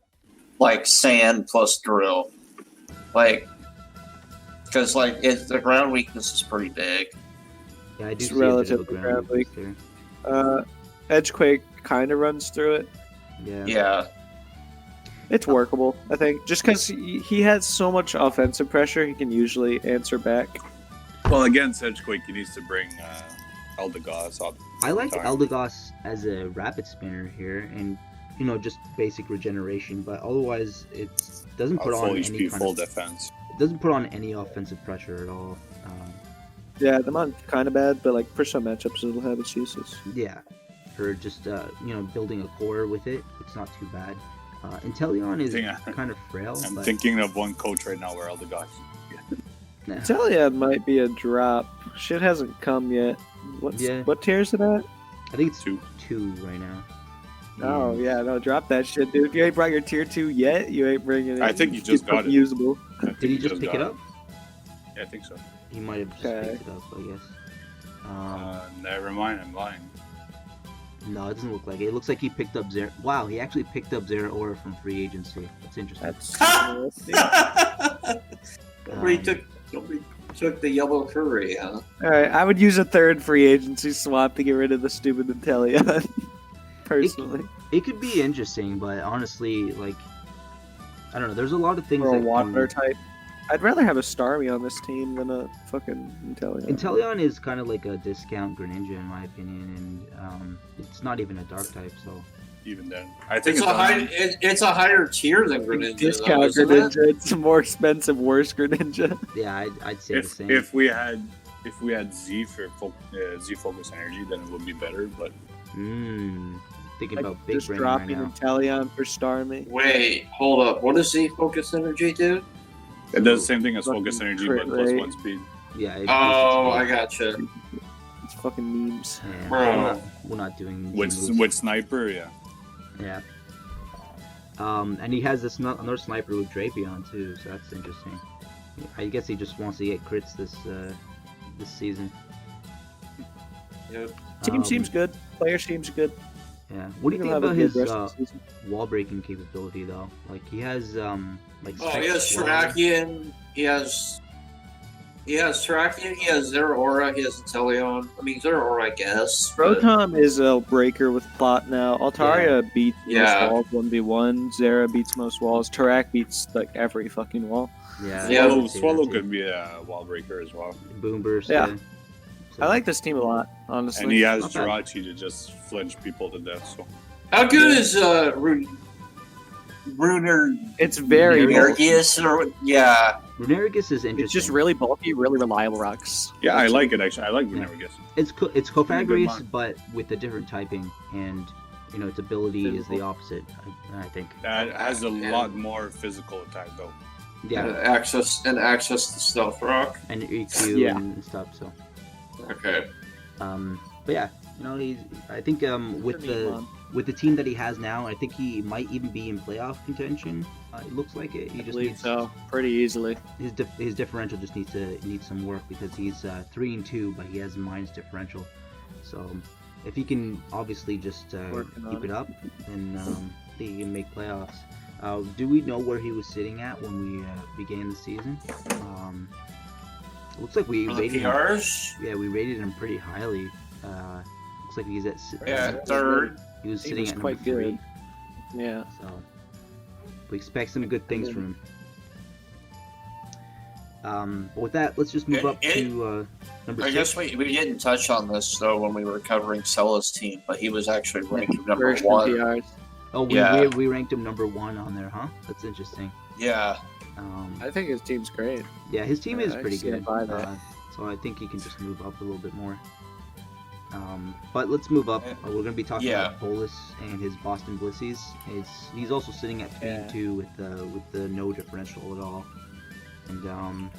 Speaker 2: like Sand plus Drill. Like Because the ground weakness is pretty big.
Speaker 1: Yeah, I do
Speaker 3: It's
Speaker 1: see a bit of a
Speaker 3: relatively
Speaker 1: ground
Speaker 3: grappling.
Speaker 1: weakness there.
Speaker 3: Edgequake kind of runs through it.
Speaker 1: Yeah.
Speaker 2: Yeah.
Speaker 3: It's workable, I think. Just because he has so much offensive pressure, he can usually answer back.
Speaker 4: Well, against Edgequake, he needs to bring Eldegoss up.
Speaker 1: I like
Speaker 4: Time.
Speaker 1: Eldegoss as a rapid spinner here, and just basic regeneration. But otherwise, it doesn't put on
Speaker 4: Full
Speaker 1: any
Speaker 4: HP,
Speaker 1: kind
Speaker 4: full
Speaker 1: of,
Speaker 4: defense.
Speaker 1: it doesn't put on any offensive pressure at all.
Speaker 3: Yeah, the mod kind of bad, but for some matchups, it'll have its uses.
Speaker 1: Yeah, for just building a core with it, it's not too bad. Inteleon is kind of frail.
Speaker 4: I'm
Speaker 1: but
Speaker 4: thinking of one coach right now where Eldegoss.
Speaker 1: nah.
Speaker 3: Telia might be a drop. Shit hasn't come yet. What tier is it at?
Speaker 1: I think it's
Speaker 4: 2
Speaker 1: right now.
Speaker 3: Oh yeah, no, drop that shit, dude. You ain't brought your tier 2 yet. You ain't bringing it.
Speaker 4: I think you just got it.
Speaker 3: Usable.
Speaker 1: Did he just pick it up?
Speaker 4: Yeah, I think so.
Speaker 1: He might have just picked it up, I guess.
Speaker 4: Never mind, I'm lying.
Speaker 1: No, it doesn't look like it. It looks like he picked up Zera. Wow, he actually picked up Zera Aura from free agency. That's interesting.
Speaker 2: Nobody took the yellow curry, huh?
Speaker 3: Alright, I would use a third free agency swap to get rid of the stupid Inteleon. Personally.
Speaker 1: It could be interesting, but honestly, I don't know. There's a lot of things
Speaker 3: For a
Speaker 1: that
Speaker 3: water type. I'd rather have a Starmie on this team than a fucking Inteleon.
Speaker 1: Inteleon is kind of like a discount Greninja in my opinion, and it's not even a dark type, so.
Speaker 4: Even then, I think
Speaker 2: It's a higher tier than Greninja.
Speaker 3: Discount Greninja. It's a more expensive, worse Greninja.
Speaker 1: Yeah, I'd say the same.
Speaker 4: If we had Z for Z Focus Energy, then it would be better. But
Speaker 1: thinking about big
Speaker 3: just
Speaker 1: brain
Speaker 3: dropping
Speaker 1: right now.
Speaker 3: Inteleon for Starmie.
Speaker 2: Wait, hold up. What does Z Focus Energy do?
Speaker 4: it does the same thing as
Speaker 3: Fucking
Speaker 4: Focus Energy,
Speaker 3: crit
Speaker 4: but plus
Speaker 3: rate.
Speaker 4: 1 speed.
Speaker 1: Yeah.
Speaker 2: I gotcha.
Speaker 3: It's fucking memes.
Speaker 1: Yeah,
Speaker 2: Bro.
Speaker 1: we're not doing
Speaker 4: With Sniper, yeah.
Speaker 1: Yeah. And he has another sniper with Drapion too, so that's interesting. I guess he just wants to get crits this season.
Speaker 2: Yep.
Speaker 3: Team seems good. Player seems good.
Speaker 1: Yeah. What do you think
Speaker 3: He'll have a
Speaker 1: about
Speaker 3: good
Speaker 1: his
Speaker 3: rest of the season.
Speaker 1: wall breaking capability though? He has
Speaker 2: He has Trakian. He has Trakian. He has Zera Aura. He has Inteleon. I mean, Zera Aura, I guess. but-
Speaker 3: Rotom is a breaker with plot now. Altaria beats
Speaker 2: Yeah.
Speaker 3: most walls 1v1. Zera beats most walls. Tarak beats every fucking wall.
Speaker 1: Yeah.
Speaker 2: Yeah.
Speaker 1: I would say
Speaker 4: Swallow
Speaker 1: that too.
Speaker 4: could be a wall breaker as well.
Speaker 1: Boom burst.
Speaker 3: Yeah.
Speaker 1: So-
Speaker 3: I like this team a lot, honestly.
Speaker 4: And he has
Speaker 1: Not bad.
Speaker 4: Jirachi to just flinch people to death. So
Speaker 2: How good is Runer
Speaker 3: It's very
Speaker 2: Nergius? Yeah.
Speaker 1: Runerigus is interesting.
Speaker 3: It's just really bulky, really reliable rocks.
Speaker 4: yeah, I like it actually. I like
Speaker 1: Yeah.
Speaker 4: Renegades.
Speaker 1: It's
Speaker 4: Pretty
Speaker 1: Cofagrius,
Speaker 4: good
Speaker 1: but with a different typing, and its ability is the opposite. I think.
Speaker 4: That has a lot more physical attack though.
Speaker 1: Yeah,
Speaker 2: Access to Stealth Rock.
Speaker 1: and EQ
Speaker 3: Yeah.
Speaker 1: and stuff. So,
Speaker 2: Okay.
Speaker 1: but yeah, I think with
Speaker 3: Pretty
Speaker 1: the
Speaker 3: mom.
Speaker 1: with the team that he has now, I think he might even be in playoff contention. It looks like it. He
Speaker 3: I
Speaker 1: just
Speaker 3: believe
Speaker 1: needs
Speaker 3: so, pretty easily.
Speaker 1: his differential just needs some work because he's 3-2, but he has minus differential. So if he can obviously just
Speaker 3: Working on
Speaker 1: keep it
Speaker 3: it.
Speaker 1: up, then he can make playoffs. Do we know where he was sitting at when we began the season? Looks like we
Speaker 2: For the
Speaker 1: rated him.
Speaker 2: PRs?
Speaker 1: Yeah, we rated him pretty highly. Looks like he's at
Speaker 2: Third.
Speaker 1: He was
Speaker 3: He
Speaker 1: sitting
Speaker 3: was
Speaker 1: at
Speaker 3: quite
Speaker 1: number 3.
Speaker 3: good. Yeah.
Speaker 1: So we expect some good things from him. But with that, let's just move up to number 6.
Speaker 2: I guess we didn't touch on this though when we were covering Cella's team, but he was actually ranked number
Speaker 3: Version
Speaker 2: 1.
Speaker 3: PRs.
Speaker 1: Oh,
Speaker 2: Yeah.
Speaker 1: we ranked him number 1 on there, huh? That's interesting.
Speaker 2: Yeah.
Speaker 3: I think his team's great.
Speaker 1: Yeah, his team is
Speaker 3: I
Speaker 1: pretty
Speaker 3: stand
Speaker 1: good.
Speaker 3: by that.
Speaker 1: So I think he can just move up a little bit more. But let's move up. We're going to be talking
Speaker 2: Yeah.
Speaker 1: about Bolus and his Boston Blissies. He's also sitting at 3-2 with the no differential at all. And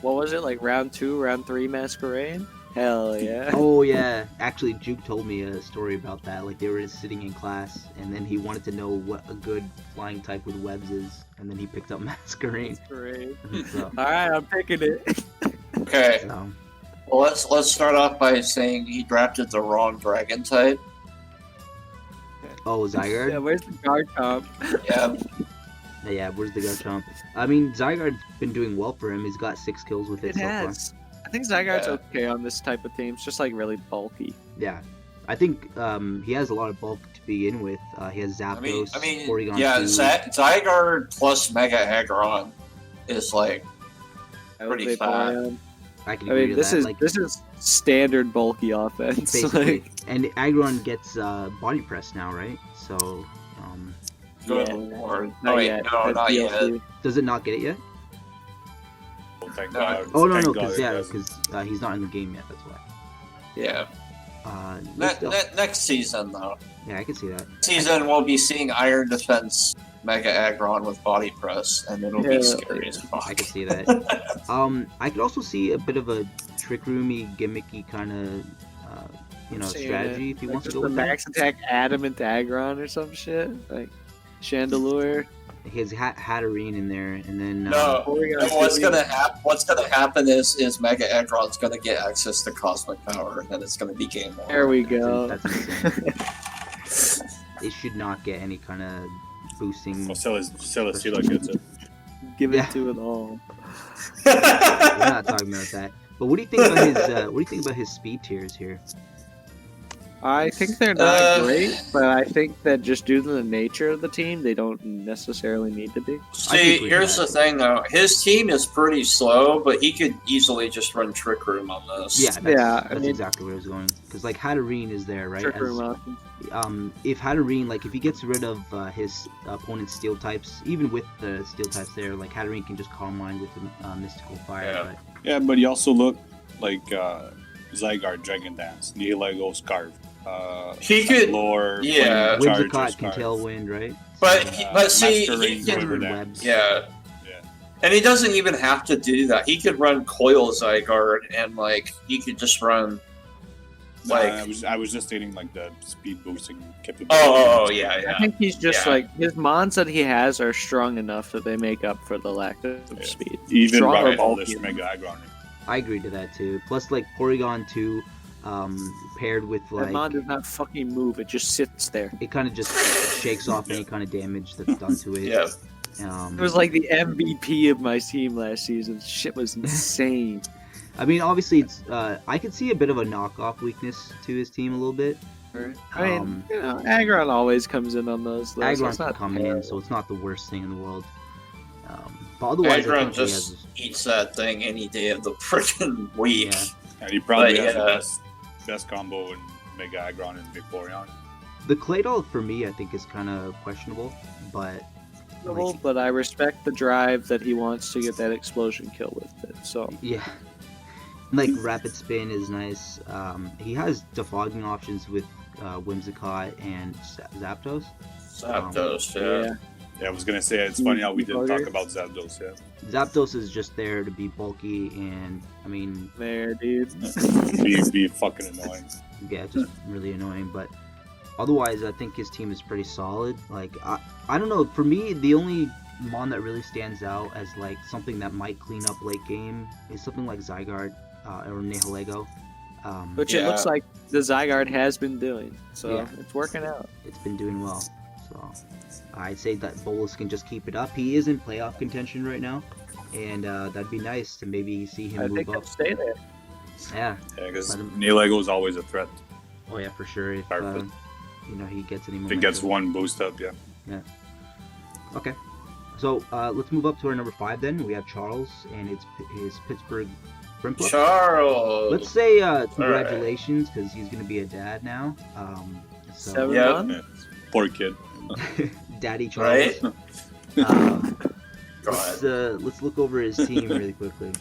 Speaker 3: What was it, like round 2, round 3 Masquerade? Hell yeah.
Speaker 1: oh yeah, actually Juke told me a story about that. Like they were just sitting in class, and then he wanted to know what a good flying type with webs is, and then he picked up Masquerade.
Speaker 3: Masquerade.
Speaker 1: So,
Speaker 3: Alright, I'm picking it.
Speaker 2: Okay.
Speaker 1: so,
Speaker 2: Well, let's start off by saying he drafted the wrong dragon type.
Speaker 1: oh, Zygarde.
Speaker 3: Yeah, where's the guard comp?
Speaker 2: Yeah.
Speaker 1: Yeah, where's the Garchomp? I mean, Zygarde's been doing well for him. He's got 6 kills with it,
Speaker 3: It
Speaker 1: so
Speaker 3: has. I think Zygarde's
Speaker 2: Yeah.
Speaker 3: okay on this type of team. It's just like really bulky.
Speaker 1: far. Yeah. I think he has a lot of bulk to begin with. He has Zapdos, Porygon
Speaker 2: yeah,
Speaker 1: 2.
Speaker 2: Zygarde plus Mega Aggron is like pretty
Speaker 3: They
Speaker 2: fat.
Speaker 3: play on.
Speaker 1: I can
Speaker 3: I
Speaker 1: agree
Speaker 3: mean,
Speaker 1: to
Speaker 3: this
Speaker 1: that.
Speaker 3: is
Speaker 1: Like,
Speaker 3: this is standard bulky offense.
Speaker 1: basically.
Speaker 3: Like,
Speaker 1: And Aggron gets body press now, right? So,
Speaker 2: Good
Speaker 3: Yeah.
Speaker 2: lord.
Speaker 3: not
Speaker 2: Oh, wait,
Speaker 3: yet.
Speaker 2: no,
Speaker 3: That's
Speaker 2: not yet.
Speaker 3: DLC.
Speaker 1: does it not get it yet?
Speaker 4: Thank
Speaker 2: No.
Speaker 4: God.
Speaker 1: Oh, no,
Speaker 4: Thank
Speaker 1: no,
Speaker 4: God
Speaker 1: because
Speaker 4: it doesn't.
Speaker 1: he's not in the game yet, that's why.
Speaker 2: Yeah.
Speaker 1: Let's go.
Speaker 2: Next season, though.
Speaker 1: Yeah, I can see that.
Speaker 2: Season, we'll be seeing Iron Defense Mega Aggron with body press, and it'll
Speaker 3: Yeah.
Speaker 2: be scary as fuck.
Speaker 1: I can see that. I could also see a bit of a trick roomy, gimmicky kind of,
Speaker 3: Seeing
Speaker 1: strategy
Speaker 3: it.
Speaker 1: if he
Speaker 3: Like
Speaker 1: wants to
Speaker 3: just
Speaker 1: go
Speaker 3: the
Speaker 1: with that.
Speaker 3: max attack adamant Aggron or some shit. Like Chandelure.
Speaker 1: His Hatterene in there, and then
Speaker 2: No,
Speaker 3: Porygon
Speaker 2: and what's
Speaker 3: 2.
Speaker 2: gonna happen is Mega Aggron's gonna get access to cosmic power, and it's gonna be game over.
Speaker 3: There we go.
Speaker 1: That's insane. It should not get any kind of boosting.
Speaker 4: Well, Celesteela gets it.
Speaker 3: Give
Speaker 1: Yeah.
Speaker 3: it to it all.
Speaker 1: We're not talking about that. But what do you think about his? What do you think about his speed tiers here?
Speaker 3: I think they're not
Speaker 2: Uh,
Speaker 3: great, but I think that just due to the nature of the team, they don't necessarily need to be.
Speaker 1: I
Speaker 2: See,
Speaker 1: agree
Speaker 2: here's
Speaker 1: with
Speaker 2: the
Speaker 1: that.
Speaker 2: thing though. His team is pretty slow, but he could easily just run Trick Room on this.
Speaker 1: Yeah, that's,
Speaker 3: Yeah, I
Speaker 1: that's
Speaker 3: mean-
Speaker 1: exactly where I was going. Because like Hatterene is there, right?
Speaker 3: Trick
Speaker 1: As-
Speaker 3: room options.
Speaker 1: if Hatterene, like if he gets rid of his opponent's steel types, even with the steel types there, like Hatterene can just Calm Mind with the mystical fire.
Speaker 2: Yeah.
Speaker 1: But
Speaker 4: Yeah, but you also look like Zygarde, Dragon Dance, Nihilego, Scarf.
Speaker 2: He could-
Speaker 4: Lore,
Speaker 2: yeah.
Speaker 1: Whimsicott can Tailwind, right?
Speaker 2: But
Speaker 1: So,
Speaker 2: but see,
Speaker 4: Master
Speaker 2: he
Speaker 4: Ring,
Speaker 2: can.
Speaker 4: whatever that-
Speaker 1: webs.
Speaker 2: Yeah.
Speaker 4: Yeah.
Speaker 2: And he doesn't even have to do that. He could run Coil Zygarde, and like he could just run. Like,
Speaker 4: I was just stating like the speed boosting capability.
Speaker 2: yeah,
Speaker 3: I
Speaker 2: yeah.
Speaker 3: think he's just
Speaker 2: Yeah.
Speaker 3: like his mons that he has are strong enough that they make up for the lack of
Speaker 4: Yeah.
Speaker 3: speed.
Speaker 4: Even
Speaker 3: Strong or
Speaker 4: Rocket
Speaker 3: bulky.
Speaker 4: Polish Mega Aggron.
Speaker 1: I agree to that too. Plus, like Porygon 2, paired with
Speaker 3: That
Speaker 1: like
Speaker 3: mon does not fucking move; it just sits there.
Speaker 1: it kind of just shakes off any kind of damage that's done to it.
Speaker 2: Yeah.
Speaker 3: It was like the MVP of my team last season. Shit was insane.
Speaker 1: I mean, obviously, it's I could see a bit of a knockoff weakness to his team a little bit.
Speaker 3: I mean, Aggron always comes in on those. Though, so
Speaker 1: Aggron
Speaker 3: it's
Speaker 1: can
Speaker 3: not
Speaker 1: come in,
Speaker 3: terrible.
Speaker 1: so it's not the worst thing in the world. But otherwise, I
Speaker 2: Aggron
Speaker 1: think he
Speaker 2: just
Speaker 1: has.
Speaker 2: eats that thing any day of the freaking week.
Speaker 1: Yeah.
Speaker 4: And he probably
Speaker 2: But,
Speaker 4: has
Speaker 2: yeah.
Speaker 4: the best combo in Mega Aggron and Vaporeon.
Speaker 1: The Claydol for me, I think, is kind of questionable, but like,
Speaker 3: But I respect the drive that he wants to get that explosion kill with it. So
Speaker 1: yeah, like Rapid Spin is nice. He has defogging options with Whimsicott and Zapdos.
Speaker 2: Zapdos, yeah.
Speaker 4: Yeah, I was gonna say it's funny how we didn't
Speaker 3: Bugger.
Speaker 4: talk about Zapdos. Yeah,
Speaker 1: Zapdos is just there to be bulky, and I mean,
Speaker 3: there, dude.
Speaker 4: be fucking annoying.
Speaker 1: yeah, just really annoying. But otherwise, I think his team is pretty solid. Like, I don't know. For me, the only mon that really stands out as like something that might clean up late game is something like Zygarde or Nihilego.
Speaker 3: Which it
Speaker 2: Yeah.
Speaker 3: looks like the Zygarde has been doing. So
Speaker 1: Yeah.
Speaker 3: it's working out.
Speaker 1: It's been doing well. So I'd say that Bolus can just keep it up. He is in playoff contention right now, and that'd be nice to maybe see him
Speaker 3: I
Speaker 1: move
Speaker 3: think
Speaker 1: up.
Speaker 3: he'll stay there.
Speaker 1: Yeah.
Speaker 4: Yeah, because
Speaker 1: Let him-
Speaker 4: Nihilego is always a threat.
Speaker 1: Oh yeah, for sure. If
Speaker 4: Perfect.
Speaker 1: he gets any
Speaker 4: If
Speaker 1: more.
Speaker 4: he gets one boost up, yeah.
Speaker 1: Okay. So let's move up to our number 5 then. We have Charles and it's his Pittsburgh Primpla.
Speaker 2: Charles.
Speaker 1: Let's say congratulations because he's gonna be a dad now. So
Speaker 3: 7
Speaker 2: Yeah.
Speaker 3: months?
Speaker 4: Poor kid.
Speaker 1: Daddy Charles.
Speaker 2: Right?
Speaker 1: Let's look over his team really quickly.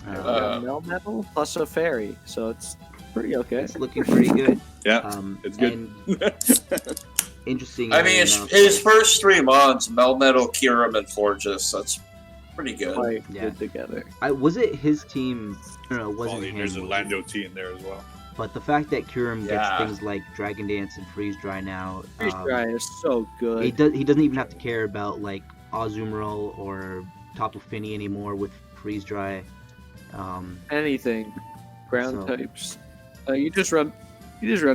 Speaker 3: Melmetal plus a fairy, so it's pretty okay.
Speaker 1: It's looking pretty good.
Speaker 4: Yeah, it's good.
Speaker 1: And interesting.
Speaker 2: I mean, his first 3 months, Melmetal, Kyurem, and Forgis, that's pretty good.
Speaker 3: Quite
Speaker 1: Yeah.
Speaker 3: good together.
Speaker 1: was it his team? No, it wasn't
Speaker 4: Well,
Speaker 1: him.
Speaker 4: there's a Lando T in there as well.
Speaker 1: But the fact that Kyurem
Speaker 2: Yeah.
Speaker 1: gets things like Dragon Dance and Freeze Dry now,
Speaker 3: Freeze Dry is so good.
Speaker 1: he doesn't even have to care about like Azumarill or Tapu Fini anymore with Freeze Dry.
Speaker 3: Anything, ground
Speaker 1: So-
Speaker 3: types. You just run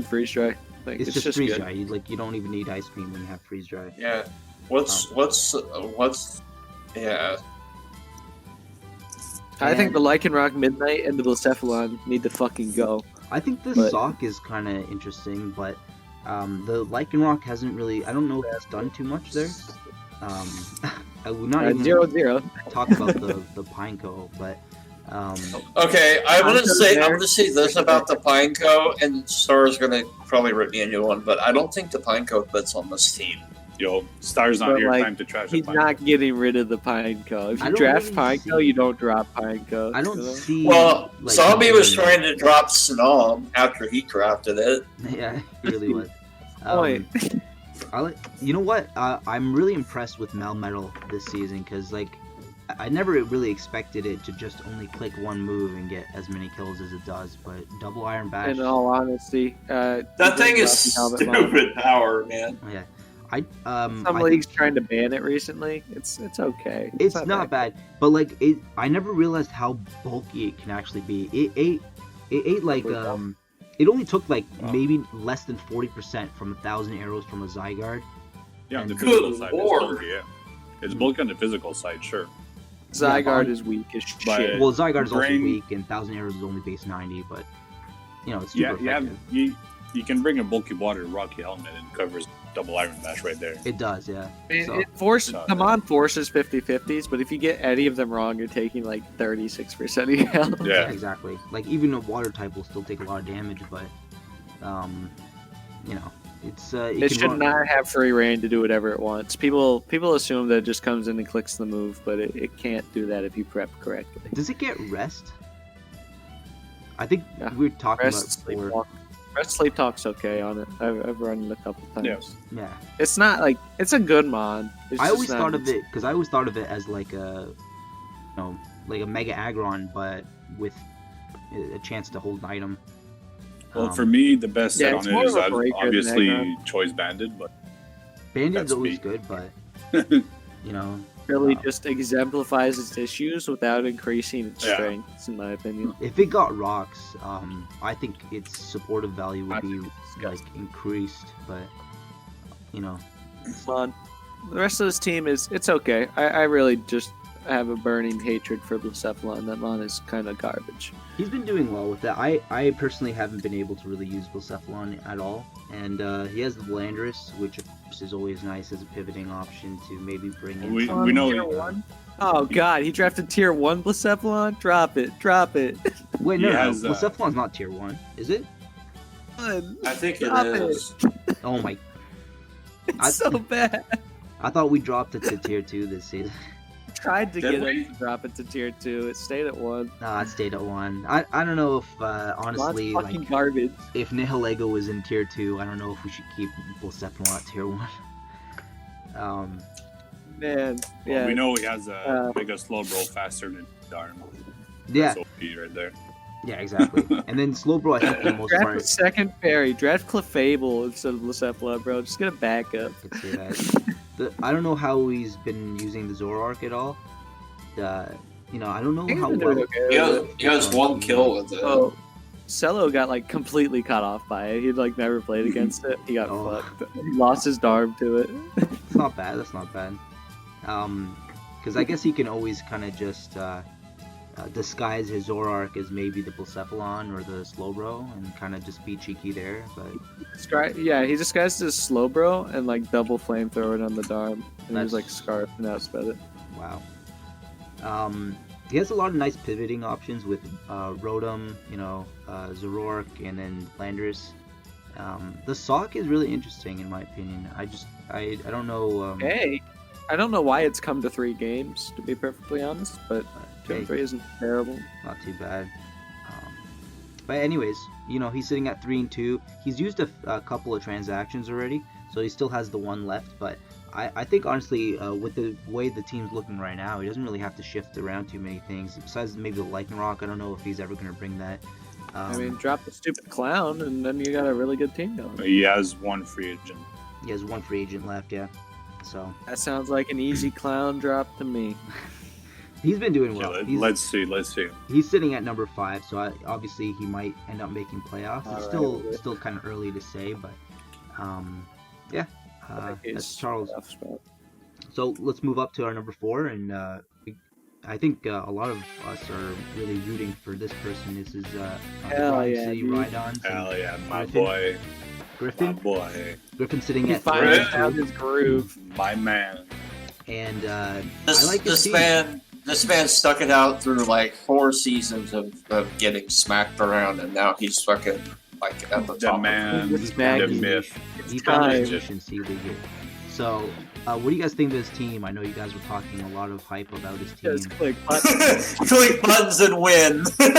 Speaker 3: freeze dry. Like,
Speaker 1: it's just Freeze
Speaker 3: good.
Speaker 1: Dry. You don't even need Ice Beam when you have Freeze Dry.
Speaker 2: Yeah. What's yeah.
Speaker 3: I think the Lycanroc Midnight and the Blacephalon need to fucking go.
Speaker 1: I think the
Speaker 3: But-
Speaker 1: Sock is kind of interesting, but the Lycanroc hasn't really. I don't know if it's done too much there. I would not even
Speaker 3: 0-0.
Speaker 1: talk about the Pineco, but
Speaker 2: Okay, I'm gonna
Speaker 3: Pineco's
Speaker 2: say this about the Pineco, and Star's gonna probably rip me a new one, but I don't think the Pineco fits on this team.
Speaker 4: Yo, Star's not
Speaker 3: But,
Speaker 4: here.
Speaker 3: like,
Speaker 4: Time to trash
Speaker 3: He's
Speaker 4: it.
Speaker 3: not getting rid of the Pineco. If
Speaker 1: I
Speaker 3: you
Speaker 1: don't
Speaker 3: draft
Speaker 1: really
Speaker 3: Pineco,
Speaker 1: see-
Speaker 3: you don't drop Pineco.
Speaker 1: I don't
Speaker 3: you know?
Speaker 1: see.
Speaker 2: Well,
Speaker 1: like,
Speaker 2: Zombie was
Speaker 1: him-
Speaker 2: trying to drop Snom after he drafted it.
Speaker 1: Yeah, he really was.
Speaker 3: Point.
Speaker 1: You know what? I'm really impressed with Melmetal this season because, like, I never really expected it to just only click one move and get as many kills as it does. But double Iron Bash.
Speaker 3: In all honesty,
Speaker 2: That thing is stupid power, man.
Speaker 1: Yeah,
Speaker 3: Some
Speaker 1: I
Speaker 3: leagues
Speaker 1: think
Speaker 3: trying to ban it recently. It's okay.
Speaker 1: it's not bad, but like I never realized how bulky it can actually be. It ate like It only took like maybe less than 40% from 1,000 arrows from a Zygarde.
Speaker 4: Yeah, on the
Speaker 2: Good
Speaker 4: physical side,
Speaker 2: lord.
Speaker 4: it's bulky, yeah. It's bulky on the physical side, sure.
Speaker 3: Zygarde is weak as
Speaker 4: But-
Speaker 3: shit.
Speaker 1: Well, Zygarde is also
Speaker 4: Brain-
Speaker 1: weak, and 1,000 arrows is only base 90, but you know it's super
Speaker 4: Yeah,
Speaker 1: effective.
Speaker 4: you can bring a bulky water Rocky helmet and covers double Iron Bash right there.
Speaker 1: It does, yeah.
Speaker 3: It,
Speaker 1: So-
Speaker 3: it forces
Speaker 4: So-
Speaker 3: come on forces 50-50s, but if you get any of them wrong, you're taking like 36% of your health.
Speaker 4: Yeah.
Speaker 1: Exactly. Like even a water type will still take a lot of damage, but you know, it's
Speaker 3: It should not have free reign to do whatever it wants. People assume that it just comes in and clicks the move, but it can't do that if you prep correctly.
Speaker 1: Does it get rest? I think
Speaker 3: Yeah.
Speaker 1: we were talking
Speaker 3: Rest
Speaker 1: about
Speaker 3: sleep
Speaker 1: before.
Speaker 3: walk. Rest sleep talk's okay on it. I've run it a couple times.
Speaker 4: Yeah.
Speaker 1: Yeah.
Speaker 3: It's not like it's a good mod. It's
Speaker 1: I
Speaker 3: just
Speaker 1: always
Speaker 3: not-
Speaker 1: thought of it because I always thought of it as like a, you know, like a Mega Aggron, but with a chance to hold an item.
Speaker 4: Well, for me, the best
Speaker 3: Yeah,
Speaker 4: set
Speaker 3: it's
Speaker 4: on
Speaker 3: more
Speaker 4: it is
Speaker 3: of a breaker than
Speaker 4: obviously
Speaker 3: aggro.
Speaker 4: Choice Banded, but
Speaker 1: Bandit's
Speaker 4: that's
Speaker 1: always
Speaker 4: me.
Speaker 1: good, but you know,
Speaker 3: really
Speaker 1: Wow.
Speaker 3: just exemplifies its issues without increasing its
Speaker 4: Yeah.
Speaker 3: strengths, in my opinion.
Speaker 1: if it got rocks, I think its supportive value would
Speaker 3: I
Speaker 1: be
Speaker 3: think it's
Speaker 1: like
Speaker 3: disgusting.
Speaker 1: increased, but you know,
Speaker 3: Mon. The rest of this team it's okay. I really just have a burning hatred for Blacephalon. That Mon is kind of garbage.
Speaker 1: he's been doing well with that. I personally haven't been able to really use Blacephalon at all, and he has the Landorus, which of course is always nice as a pivoting option to maybe bring in.
Speaker 4: We
Speaker 1: some,
Speaker 4: know
Speaker 3: Tier
Speaker 4: he-
Speaker 3: one? Oh god, he drafted tier 1 Blacephalon? Drop it.
Speaker 1: Wait,
Speaker 4: he
Speaker 1: no,
Speaker 4: has,
Speaker 1: Blacephalon's not tier 1, is it?
Speaker 2: I think it
Speaker 3: Stop
Speaker 2: is.
Speaker 1: Oh my!
Speaker 3: It's
Speaker 1: I-
Speaker 3: so bad.
Speaker 1: I thought we dropped it to tier 2 this season.
Speaker 3: Tried to
Speaker 2: Did
Speaker 3: get
Speaker 2: we?
Speaker 3: it to drop it to tier 2. It stayed at 1.
Speaker 1: Nah, it stayed at 1. I don't know if
Speaker 3: Mon's
Speaker 1: honestly,
Speaker 3: fucking
Speaker 1: like
Speaker 3: garbage.
Speaker 1: if Nihilego was in tier 2, I don't know if we should keep Blacephalon at tier 1.
Speaker 3: Man, yeah.
Speaker 4: we know he has a
Speaker 3: Uh,
Speaker 4: Mega Slowbro faster than Darm.
Speaker 1: Yeah,
Speaker 4: That's OP right there.
Speaker 1: yeah, exactly. And then Slowbro, I think for the most
Speaker 3: Draft
Speaker 1: part,
Speaker 3: the second fairy. Draft Clefable instead of Blacephalon, bro. Just get a backup.
Speaker 1: I could say that. I don't know how he's been using the Zoroark at all. You know, I don't know
Speaker 3: He's
Speaker 1: how
Speaker 3: been
Speaker 1: well.
Speaker 3: doing okay
Speaker 2: He
Speaker 3: with
Speaker 2: has,
Speaker 3: it.
Speaker 2: he has one kill with it.
Speaker 3: Oh, Cello got like completely cut off by it. He'd like never played against it. He got
Speaker 1: Oh.
Speaker 3: fucked. He lost his Darm to it.
Speaker 1: It's not bad. That's not bad. Because I guess he can always kind of just disguise his Zoroark as maybe the Blacephalon or the Slowbro and kind of just be cheeky there. But
Speaker 3: Yeah, he disguised his Slowbro and like double flamethrower it on the Darm. And he
Speaker 1: That's-
Speaker 3: was like scarf and outsped it.
Speaker 1: wow. He has a lot of nice pivoting options with Rotom, you know, Zoroark, and then Landorus. The Sock is really interesting in my opinion. I don't know.
Speaker 3: Hey, I don't know why it's come to 3 games, to be perfectly honest, but
Speaker 1: hey,
Speaker 3: 2-3 isn't terrible.
Speaker 1: not too bad. But anyways, you know, he's sitting at 3-2. He's used a couple of transactions already, so he still has the one left. But I think honestly, with the way the team's looking right now, he doesn't really have to shift around too many things. Besides maybe the Lycanroc, I don't know if he's ever going to bring that.
Speaker 3: I mean, drop the stupid clown, and then you got a really good team going.
Speaker 4: He has one free agent.
Speaker 1: he has one free agent left, yeah. So
Speaker 3: That sounds like an easy clown drop to me.
Speaker 1: he's been doing
Speaker 4: Yeah,
Speaker 1: well.
Speaker 4: let's see.
Speaker 1: He's sitting at number 5, so obviously he might end up making playoffs. It's
Speaker 3: Alright.
Speaker 1: still kind of early to say, but yeah.
Speaker 3: I think he's
Speaker 1: That's Charles.
Speaker 3: tough spot.
Speaker 1: So let's move up to our number 4, and I think a lot of us are really rooting for this person. This is
Speaker 3: Hell yeah,
Speaker 1: City
Speaker 3: dude.
Speaker 1: Ride-Ons.
Speaker 4: Hell yeah, my
Speaker 1: Griffin.
Speaker 4: boy.
Speaker 1: Griffin.
Speaker 4: My boy.
Speaker 1: Griffin sitting
Speaker 3: He
Speaker 1: at
Speaker 3: finally
Speaker 1: 3.
Speaker 3: found his groove.
Speaker 4: My man.
Speaker 1: And I
Speaker 2: This,
Speaker 1: like his
Speaker 2: this
Speaker 1: team.
Speaker 2: man stuck it out through like 4 seasons of getting smacked around, and now he's fucking like at the
Speaker 4: The
Speaker 2: top.
Speaker 4: man.
Speaker 3: He's
Speaker 4: The
Speaker 3: smacking.
Speaker 4: myth.
Speaker 1: He found his
Speaker 3: time.
Speaker 1: niche in C League here. So, what do you guys think of his team? I know you guys were talking a lot of hype about his team.
Speaker 3: Just click buttons.
Speaker 2: Click buttons and win.
Speaker 4: Set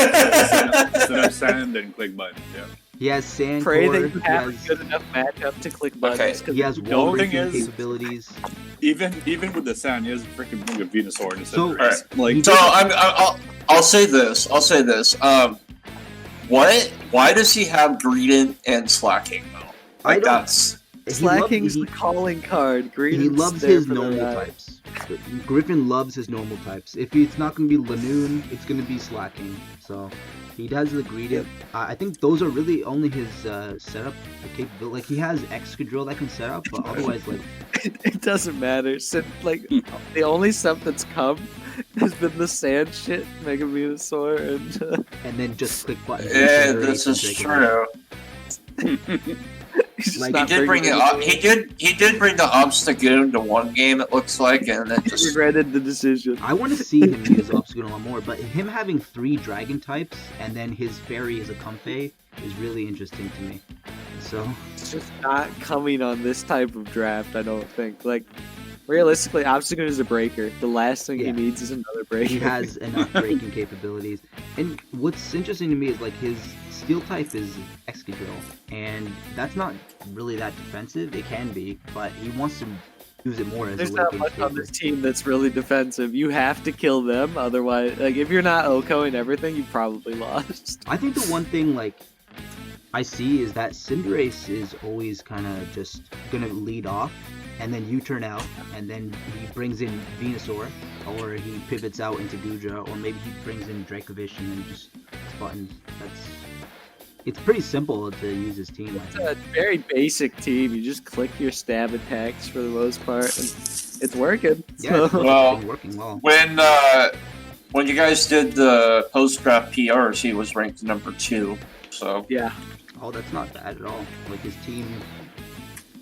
Speaker 4: up sand and click buttons. Yeah.
Speaker 1: He has Sandcore.
Speaker 3: Pray that you
Speaker 1: He
Speaker 3: have a
Speaker 1: has,
Speaker 3: good enough matchup to click buttons. 'cause
Speaker 1: he has
Speaker 3: if you
Speaker 1: wall
Speaker 3: don't,
Speaker 4: thing
Speaker 1: breaking
Speaker 4: is-
Speaker 1: capabilities.
Speaker 4: Even with the sound, he has a freaking bring a Venusaur in his
Speaker 1: So-
Speaker 4: race. Like,
Speaker 2: So I'll say this. Why does he have greeting and slacking though?
Speaker 1: I
Speaker 2: Like
Speaker 1: don't-
Speaker 2: that's
Speaker 3: Slacking's
Speaker 1: he,
Speaker 3: the calling card.
Speaker 1: he
Speaker 3: Greetings
Speaker 1: loves
Speaker 3: there
Speaker 1: his
Speaker 3: for the
Speaker 1: normal
Speaker 3: ride.
Speaker 1: types. Griffin loves his normal types. If it's not going to be Lanoon, it's going to be Slacking. So he does the greeting. I think those are really only his setup capability. Like he has Excadrill that can set up, but otherwise, like
Speaker 3: It doesn't matter. Since, like, the only stuff that's come has been the sand shit, Mega Venusaur, and
Speaker 1: and then just click buttons.
Speaker 2: yeah,
Speaker 1: and
Speaker 2: this is
Speaker 1: generate and take it.
Speaker 2: true.
Speaker 3: he's just
Speaker 1: Like,
Speaker 3: not
Speaker 2: He did bring it
Speaker 3: bringing
Speaker 2: up. He did bring the Obstagoon to one game. It looks like, and then
Speaker 3: He
Speaker 2: just
Speaker 3: regretted the decision.
Speaker 1: I want to see him use Obstagoon a lot more, but him having 3 dragon types and then his fairy is a Comfey is really interesting to me. So
Speaker 3: It's just not coming on this type of draft, I don't think. Like, realistically, Obstagoon is a breaker. The last thing
Speaker 1: Yeah.
Speaker 3: he needs is another breaker.
Speaker 1: he has enough breaking capabilities. And what's interesting to me is like his steel type is Excadrill, and that's not really that defensive. It can be, but he wants to use it more as
Speaker 3: There's
Speaker 1: a
Speaker 3: not
Speaker 1: late
Speaker 3: much
Speaker 1: game
Speaker 3: on
Speaker 1: saver.
Speaker 3: this team that's really defensive. You have to kill them, otherwise, like, if you're not OHKOing everything, you probably lost.
Speaker 1: I think the one thing like I see is that Cinderace is always kind of just gonna lead off, and then you turn out, and then he brings in Venusaur, or he pivots out into Goodra, or maybe he brings in Dracovish and then just buttons. It's pretty simple to use his team. I
Speaker 3: It's
Speaker 1: think.
Speaker 3: a very basic team. You just click your stab attacks for the most part, and it's working.
Speaker 1: Yeah, it's
Speaker 3: So,
Speaker 2: Well,
Speaker 1: been working well.
Speaker 2: when you guys did the post draft PRs, he was ranked number 2. So
Speaker 3: yeah,
Speaker 1: Oh, that's not bad at all. Like his team,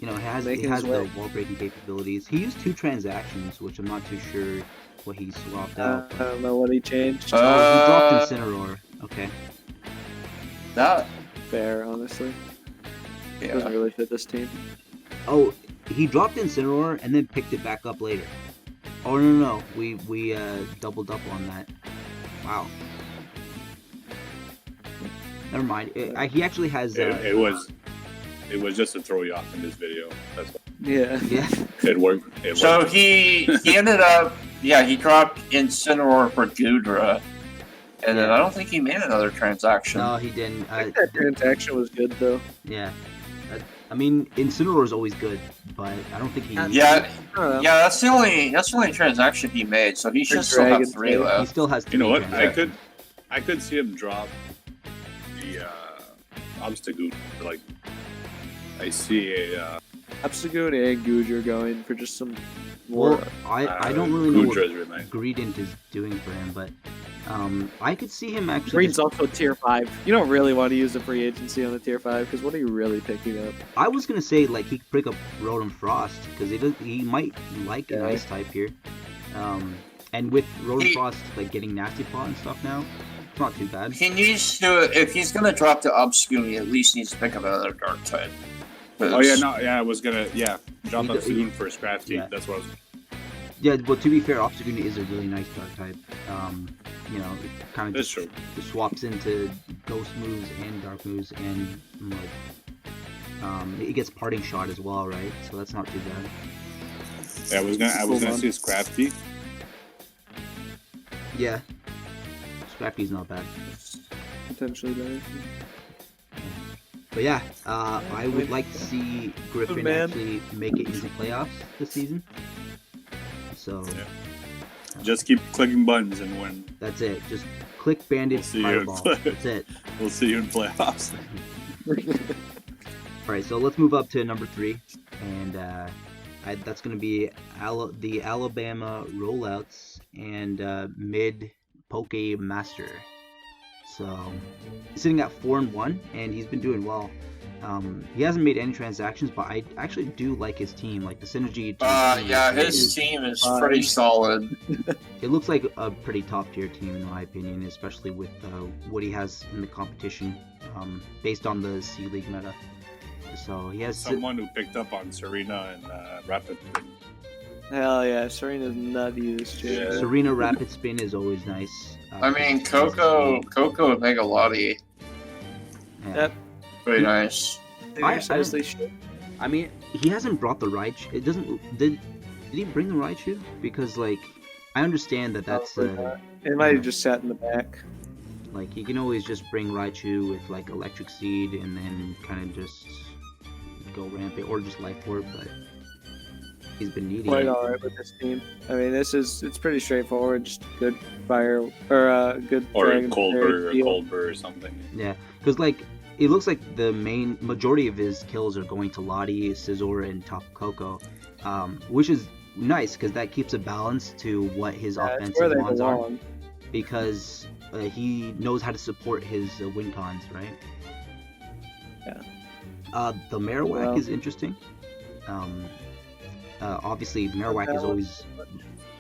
Speaker 1: he has
Speaker 3: Making
Speaker 1: the
Speaker 3: his way.
Speaker 1: wall breaking capabilities. He used 2 transactions, which I'm not too sure what he swapped
Speaker 3: I
Speaker 1: out. But...
Speaker 3: don't know what he changed.
Speaker 1: Oh, he dropped Incineroar. Okay.
Speaker 2: that
Speaker 3: Fair, honestly.
Speaker 2: yeah.
Speaker 3: Doesn't really fit this team.
Speaker 1: Oh, he dropped Incineroar and then picked it back up later. Oh no, we doubled up on that. Wow. Never mind. He actually has.
Speaker 4: it was just to throw you off in this video. That's why.
Speaker 3: Yeah.
Speaker 1: Yeah.
Speaker 4: It worked. It
Speaker 2: So
Speaker 4: worked.
Speaker 2: he ended up he dropped Incineroar for Goodra, and then
Speaker 1: Yeah.
Speaker 2: I don't think he made another transaction.
Speaker 1: No, he didn't.
Speaker 3: I think that transaction was good, though.
Speaker 1: Yeah. I mean, Incineroar is always good, but I don't think he.
Speaker 3: Yeah.
Speaker 2: Yeah,
Speaker 3: I don't know.
Speaker 2: yeah, that's the only transaction he made. So he should still have
Speaker 3: Dragon
Speaker 2: 3
Speaker 3: too.
Speaker 1: He
Speaker 2: left.
Speaker 1: still has.
Speaker 4: You know
Speaker 1: 3
Speaker 4: what?
Speaker 1: transactions.
Speaker 4: I could see him drop the Obstagoon. Like, I see a
Speaker 3: Obstagoon and Goodra going for just some more.
Speaker 1: Well, I don't really know what
Speaker 4: Goodra's really nice.
Speaker 1: Greedent is doing for him, but I could see him actually.
Speaker 3: Green's also tier 5. You don't really want to use the free agency on the tier 5, because what are you really picking up?
Speaker 1: I was gonna say like he could pick up Rotom Frost because he might like an
Speaker 3: Yeah.
Speaker 1: ice type here, and with Rotom
Speaker 2: He-
Speaker 1: Frost like getting Nasty Plot and stuff now, it's not too bad.
Speaker 2: He needs to, if he's gonna drop the Obscune, he at least needs to pick up another Dark type.
Speaker 4: Oh yeah, no, yeah, I was gonna, drop
Speaker 1: He-
Speaker 4: Obstagoon for Scrafty.
Speaker 1: yeah.
Speaker 4: That's what I was.
Speaker 1: Yeah, but to be fair, Obstagoon is a really nice dark type. It kind of
Speaker 4: That's
Speaker 1: just
Speaker 4: true.
Speaker 1: swaps into ghost moves and dark moves, and it gets parting shot as well, right? So that's not too bad.
Speaker 4: Yeah, I was gonna say Scrafty.
Speaker 1: Yeah, Scrappy's not bad.
Speaker 3: Potentially better.
Speaker 1: But yeah, I would like to see Griffin
Speaker 3: man.
Speaker 1: actually make it into playoffs this season. So
Speaker 4: Yeah. Just keep clicking buttons and win.
Speaker 1: that's it. Just click Bandit
Speaker 4: We'll see you.
Speaker 1: Fireball. That's it.
Speaker 4: We'll see you in playoffs.
Speaker 1: All right, so let's move up to number 3, and That's going to be the Alabama rollouts and mid Poke Master. So he's sitting at 4-1, and he's been doing well. He hasn't made any transactions, but I actually do like his team. Like the synergy.
Speaker 2: His team is pretty solid.
Speaker 1: It looks like a pretty top tier team in my opinion, especially with what he has in the competition, based on the C League meta. So he has
Speaker 4: someone who picked up on Serena and Rapid.
Speaker 3: Hell yeah, Serena's nutty this year.
Speaker 4: Yeah.
Speaker 1: Serena Rapid Spin is always nice.
Speaker 2: I mean, Coco and Megalotti.
Speaker 1: Yeah.
Speaker 3: Yep.
Speaker 2: Pretty nice.
Speaker 1: I mean, he hasn't brought the Raichu. It doesn't. Did he bring the Raichu? Because like, I understand that's.
Speaker 3: It might have just sat in the back.
Speaker 1: Like you can always just bring Raichu with like Electric Seed and then kind of just go rampant or just Life Orb, but he's been needing
Speaker 3: Quite
Speaker 1: it.
Speaker 3: alright with this team. I mean, it's pretty straightforward. Just good fire or good
Speaker 4: Or
Speaker 3: dragon
Speaker 4: Coldburr or something.
Speaker 1: Yeah, because like it looks like the main majority of his kills are going to Lottie, Scizor, and Tapu Koko, which is nice because that keeps a balance to what his offensive mons are. Because he knows how to support his win cons, right?
Speaker 3: Yeah.
Speaker 1: The Marowak is interesting. Obviously, Marowak is always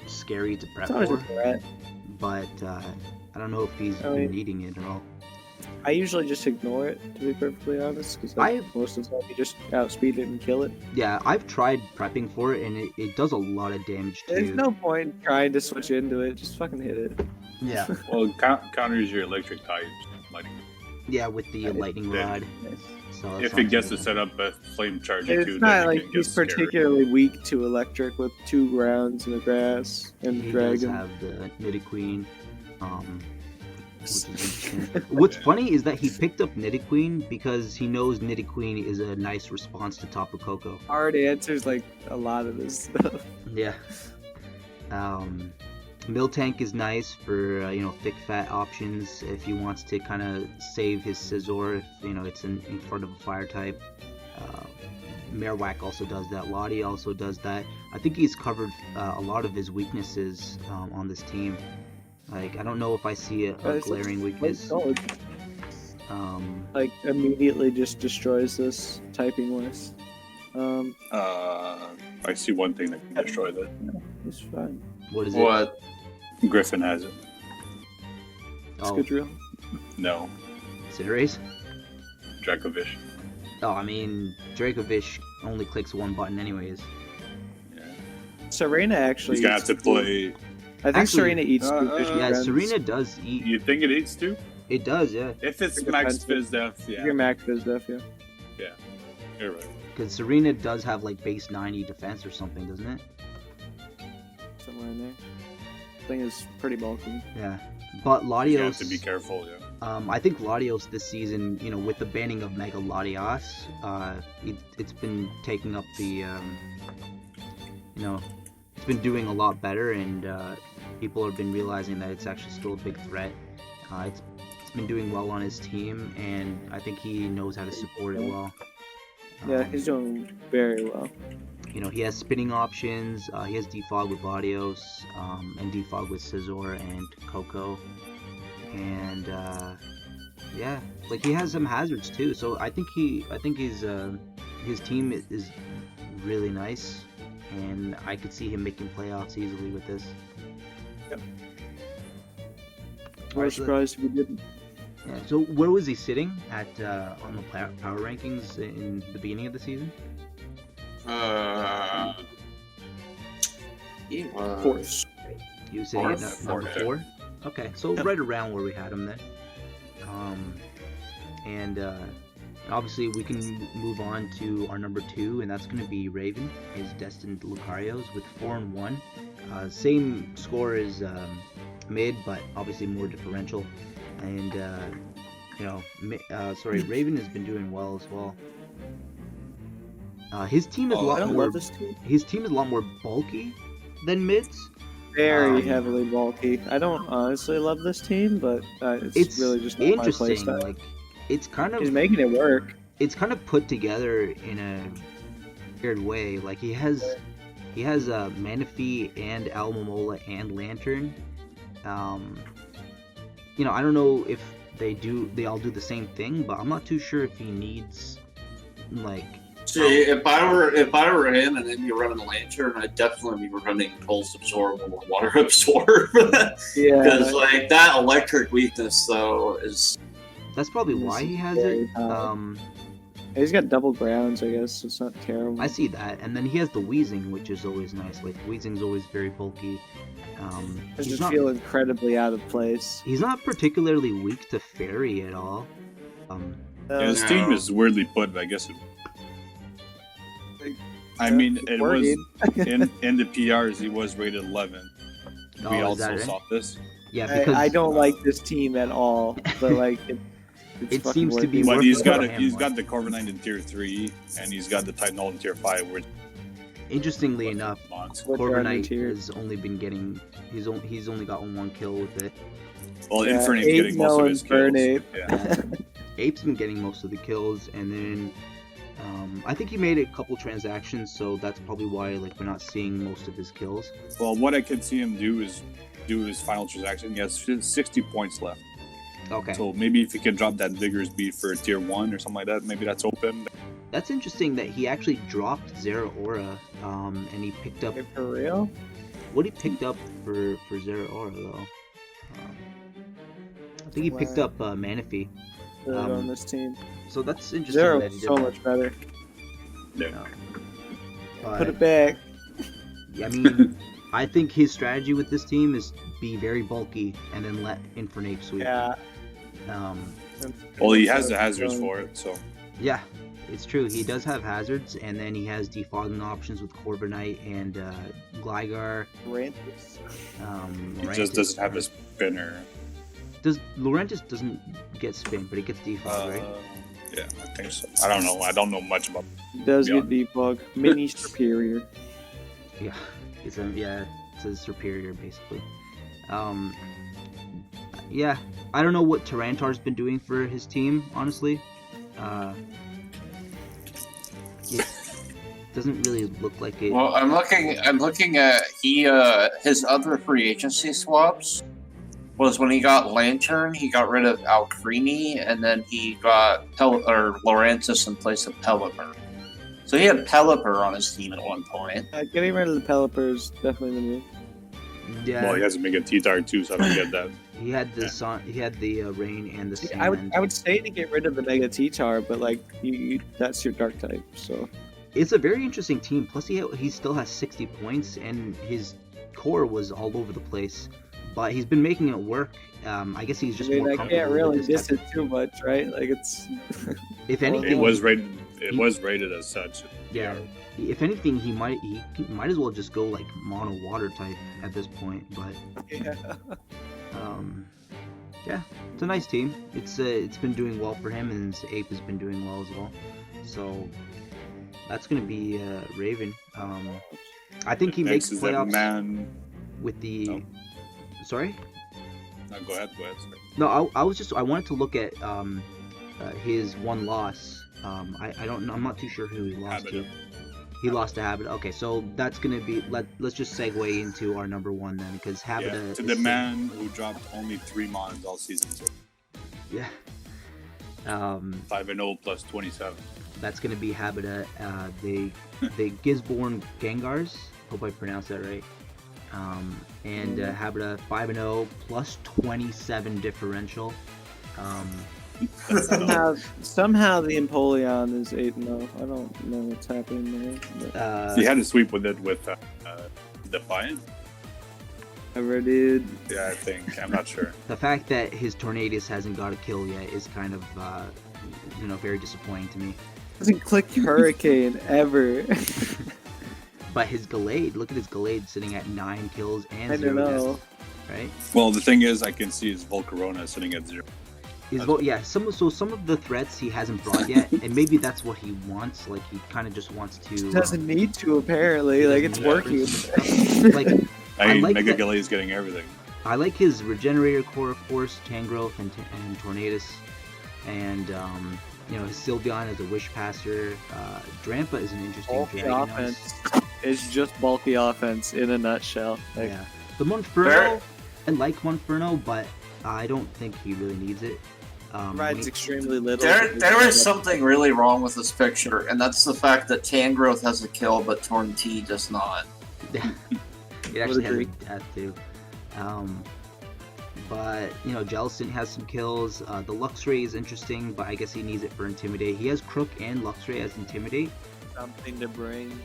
Speaker 1: scary to prep for, but I don't know if he's been needing it at all.
Speaker 3: I usually just ignore it, to be perfectly honest, because most of the time you just outspeed it and kill it.
Speaker 1: Yeah, I've tried prepping for it, and it does a lot of damage too.
Speaker 3: There's no point trying to switch into it, just fucking hit it.
Speaker 1: Yeah.
Speaker 4: Well, counters your electric types.
Speaker 1: Yeah, with the lightning rod. So
Speaker 4: if it gets to set up a flame charger
Speaker 3: it's
Speaker 4: too,
Speaker 3: not like he's particularly weak to electric with 2 grounds and a grass and
Speaker 1: he
Speaker 3: dragon.
Speaker 1: Does have the Nidoqueen. Which is interesting. What's funny is that he picked up Nidoqueen because he knows Nidoqueen is a nice response to Tapu Koko.
Speaker 3: Hard answers like a lot of this stuff.
Speaker 1: Yeah. Miltank is nice for thick fat options if he wants to kind of save his Scizor if it's in front of a fire type. Marowak also does that. Lottie also does that. I think he's covered a lot of his weaknesses on this team. Like I don't know if I see a glaring weakness.
Speaker 3: Like immediately just destroys this typing list.
Speaker 4: I see one thing that can destroy that.
Speaker 3: Yeah, it's fine.
Speaker 1: What is
Speaker 2: What?
Speaker 4: it? Griffin has it.
Speaker 3: Excadrill?
Speaker 4: No.
Speaker 1: Cinderace?
Speaker 4: Dracovish.
Speaker 1: Oh, I mean, Dracovish only clicks one button anyways.
Speaker 4: Yeah.
Speaker 3: Serena actually.
Speaker 4: He's gonna have to play.
Speaker 3: I think Serena eats 2 fishing
Speaker 1: Yeah,
Speaker 3: grounds.
Speaker 1: Serena does eat.
Speaker 4: You think it eats too?
Speaker 1: It does, yeah.
Speaker 4: If it's Max Fizdef, yeah.
Speaker 3: You're Max Fizdef, yeah.
Speaker 4: Yeah, you're right.
Speaker 1: Because Serena does have like base 90 defense or something, doesn't it?
Speaker 3: Somewhere in there. Thing is pretty bulky.
Speaker 1: Yeah. But Latios.
Speaker 4: You have to be careful, yeah.
Speaker 1: I think Latios this season, with the banning of Mega Latios, it's been taking up the, it's been doing a lot better, and people have been realizing that it's actually still a big threat. It's been doing well on his team, and I think he knows how to support it well.
Speaker 3: Yeah, he's doing very well.
Speaker 1: He has spinning options. He has defog with Latios, and defog with Scizor and Coco, and yeah, like he has some hazards too. So I think his team is really nice, and I could see him making playoffs easily with this.
Speaker 3: Yep. Very surprised if he didn't.
Speaker 1: Yeah. So where was he sitting at on the power rankings in the beginning of the season?
Speaker 2: He was
Speaker 3: Fourth.
Speaker 1: He was sitting at number
Speaker 4: Fourth.
Speaker 1: 4. Okay, so right around where we had him then. And obviously we can move on to our number 2, and that's going to be Raven, his Destined Lucarios with 4-1. Same score as mid, but obviously more differential. And Raven has been doing well as well. His team is a lot more. His team is a lot more bulky than mid's.
Speaker 3: Very heavily bulky. I don't honestly love this team, but it's really just not my
Speaker 1: interesting.
Speaker 3: playstyle.
Speaker 1: Like, it's kind of.
Speaker 3: He's making it work.
Speaker 1: It's kind of put together in a weird way. Like he has He has Manaphy and Alomomola and Lantern. You know, I don't know if they all do the same thing, but I'm not too sure if he needs like.
Speaker 2: See, if I were him and then you're running a lantern, I'd definitely be running Pulse Absorb or Water Absorb.
Speaker 3: Yeah.
Speaker 2: Because like that electric weakness though is.
Speaker 1: That's probably why he has it.
Speaker 3: He's got double grounds, I guess. So it's not terrible.
Speaker 1: I see that, and then he has the Wheezing, which is always nice. Like Wheezing's always very bulky.
Speaker 3: Doesn't feel incredibly out of place.
Speaker 1: He's not particularly weak to Fairy at all.
Speaker 4: Yeah, his team is weirdly put, I guess. I mean, it was in the PRs. He was rated 11. We also
Speaker 1: right?
Speaker 4: saw this.
Speaker 1: Yeah, because
Speaker 3: I don't like this team at all. But like,
Speaker 1: it seems to be.
Speaker 4: But he's got the Corviknight in tier 3, and he's got the Titanol in tier 5. Where
Speaker 1: interestingly enough, Corviknight has only been getting. He's only gotten 1 kill with it.
Speaker 4: Well, Infernape's getting most of his kills.
Speaker 3: Yeah.
Speaker 1: Ape's been getting most of the kills, and then I think he made a couple transactions, so that's probably why like we're not seeing most of his kills.
Speaker 4: Well, what I can see him do is do his final transaction. He has 60 points left.
Speaker 1: Okay.
Speaker 4: So maybe if he can drop that Vigor's Beat for tier 1 or something like that, maybe that's open.
Speaker 1: That's interesting that he actually dropped Zeraora, and he picked up.
Speaker 3: For real?
Speaker 1: What he picked up for Zeraora though? I think he picked up Manaphy.
Speaker 3: On this team.
Speaker 1: So that's interesting.
Speaker 3: Zero
Speaker 1: that he did
Speaker 3: so
Speaker 1: that.
Speaker 3: much better.
Speaker 4: Yeah.
Speaker 3: Put it back.
Speaker 1: I mean, I think his strategy with this team is be very bulky and then let Infernape sweep.
Speaker 3: Yeah.
Speaker 4: Well, he has the hazards for it, so.
Speaker 1: Yeah, it's true. He does have hazards, and then he has defogging options with Corviknight and Gligar.
Speaker 3: Rantis.
Speaker 4: He just doesn't have a spinner.
Speaker 1: Laurentis doesn't get spin, but he gets defog, right?
Speaker 4: Yeah, I think so. I don't know. I don't know much about.
Speaker 3: He does get defog. Mini superior.
Speaker 1: Yeah, it's a superior basically. Yeah, I don't know what Tyrantar's been doing for his team, honestly. It doesn't really look like it.
Speaker 2: Well, I'm looking at his other free agency swaps was when he got Lantern, he got rid of Alcrini, and then he got Laurentis in place of Pelipper. So he had Pelipper on his team at one point.
Speaker 3: Getting rid of the Pelipper is definitely the move.
Speaker 1: Yeah.
Speaker 4: Well, he has to make a T-Tar too, so I don't get that.
Speaker 1: He had the he had the rain and the sand.
Speaker 3: I would say to get rid of the Mega T-Tar, but like that's your dark type, so.
Speaker 1: It's a very interesting team. Plus, he still has 60 points, and his core was all over the place. But he's been making it work. I guess he's just more
Speaker 3: I
Speaker 1: comfortable
Speaker 3: can't really
Speaker 1: with this
Speaker 3: diss it too much, right? Like it's.
Speaker 1: If anything,
Speaker 4: it was rated. It was rated as such.
Speaker 1: Yeah. If anything, he might as well just go like mono water type at this point. But
Speaker 3: Yeah.
Speaker 1: Yeah, it's a nice team. It's been doing well for him, and Ape has been doing well as well. So that's gonna be Raven. I think he makes playoffs with the.
Speaker 4: No.
Speaker 1: Sorry.
Speaker 4: No, go ahead.
Speaker 1: No, I wanted to look at his one loss. I don't know. I'm not too sure who he lost to. He lost to Habitat. Okay, so that's gonna be let's just segue into our number one then, because Habitat.
Speaker 4: To the man who dropped only 3 mons all season.
Speaker 1: Yeah.
Speaker 4: 5-0 plus 27.
Speaker 1: That's gonna be Habitat. They Gisborne Gengars. Hope I pronounced that right. And Habitat 5-0 plus 27 differential.
Speaker 3: Somehow the Empoleon is 8-0. I don't know what's happening there.
Speaker 4: He had a sweep with it with Defiant.
Speaker 3: Ever did.
Speaker 4: Yeah, I think. I'm not sure.
Speaker 1: The fact that his Tornadus hasn't got a kill yet is kind of very disappointing to me.
Speaker 3: Doesn't click Hurricane ever.
Speaker 1: But his Gallade, look at his Gallade sitting at 9 kills and
Speaker 3: I
Speaker 1: 0
Speaker 3: don't know.
Speaker 1: deaths, right?
Speaker 4: Well, the thing is, I can see his Volcarona sitting at 0.
Speaker 1: Some of the threats he hasn't brought yet, and maybe that's what he wants. Like he kind of just wants to.
Speaker 3: Doesn't need to apparently. Like it's working.
Speaker 1: Like
Speaker 4: I mean,
Speaker 1: like
Speaker 4: Mega
Speaker 1: that-
Speaker 4: Gallade is getting everything.
Speaker 1: I like his Regenerator core, of course, Tangrowth and Tornadus, and his Sylveon as a Wish Passer. Drampa is an interesting
Speaker 3: All
Speaker 1: dragon.
Speaker 3: the offense. It's just bulky offense in a nutshell. Like,
Speaker 1: Yeah. The Monferno, I like Monferno, but I don't think he really needs it.
Speaker 3: rides extremely little.
Speaker 2: There is something really wrong with this picture, and that's the fact that Tangrowth has a kill, but Torn T does not.
Speaker 1: It actually has a death too. But Jellicent has some kills. The Luxray is interesting, but I guess he needs it for Intimidate. He has Crook and Luxray as Intimidate.
Speaker 3: Something to bring,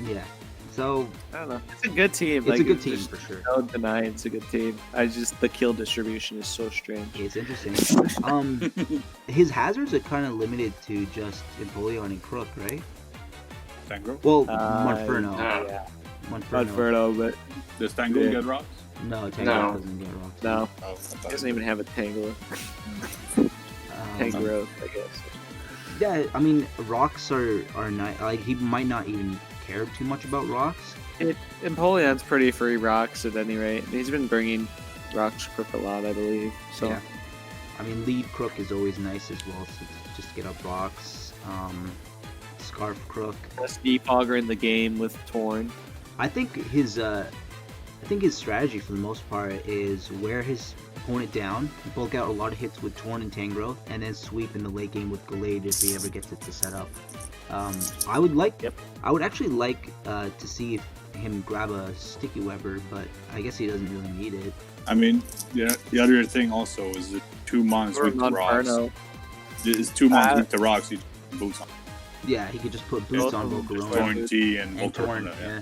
Speaker 1: Yeah. So
Speaker 3: I don't know. It's a good team.
Speaker 1: It's a good team for sure.
Speaker 3: Don't deny it's a good team. The kill distribution is so strange.
Speaker 1: It's interesting. His hazards are kind of limited to just Empoleon and Crook, right?
Speaker 4: Tango?
Speaker 1: Well, Monferno.
Speaker 3: Yeah.
Speaker 1: Monferno.
Speaker 3: But
Speaker 4: Does Tango get rocks?
Speaker 1: No, Tango doesn't get rocks.
Speaker 3: no,
Speaker 4: Oh,
Speaker 3: he doesn't even have a Tango. Tango, I guess.
Speaker 1: Yeah, I mean, rocks are not like he might not even care too much about rocks.
Speaker 3: Empoleon's pretty free rocks at any rate. He's been bringing rocks Crook a lot, I believe. So
Speaker 1: Yeah. I mean, lead Crook is always nice as well, so just get up rocks. Scarf Crook.
Speaker 3: best defogger in the game with Torn.
Speaker 1: I think his strategy for the most part is wear his opponent down, bulk out a lot of hits with Torn and Tangrowth, and then sweep in the late game with Gallade if he ever gets it to set up. I would actually like to see him grab a Sticky Webber, but I guess he doesn't really need it.
Speaker 4: I mean, the other thing also is that 2 months weak to rocks. It's 2 months weak to rocks. You boots on.
Speaker 1: Yeah, he could just put boots on Volcarona.
Speaker 4: Torn T and
Speaker 1: And Torn,
Speaker 4: Volcarona.
Speaker 1: yeah.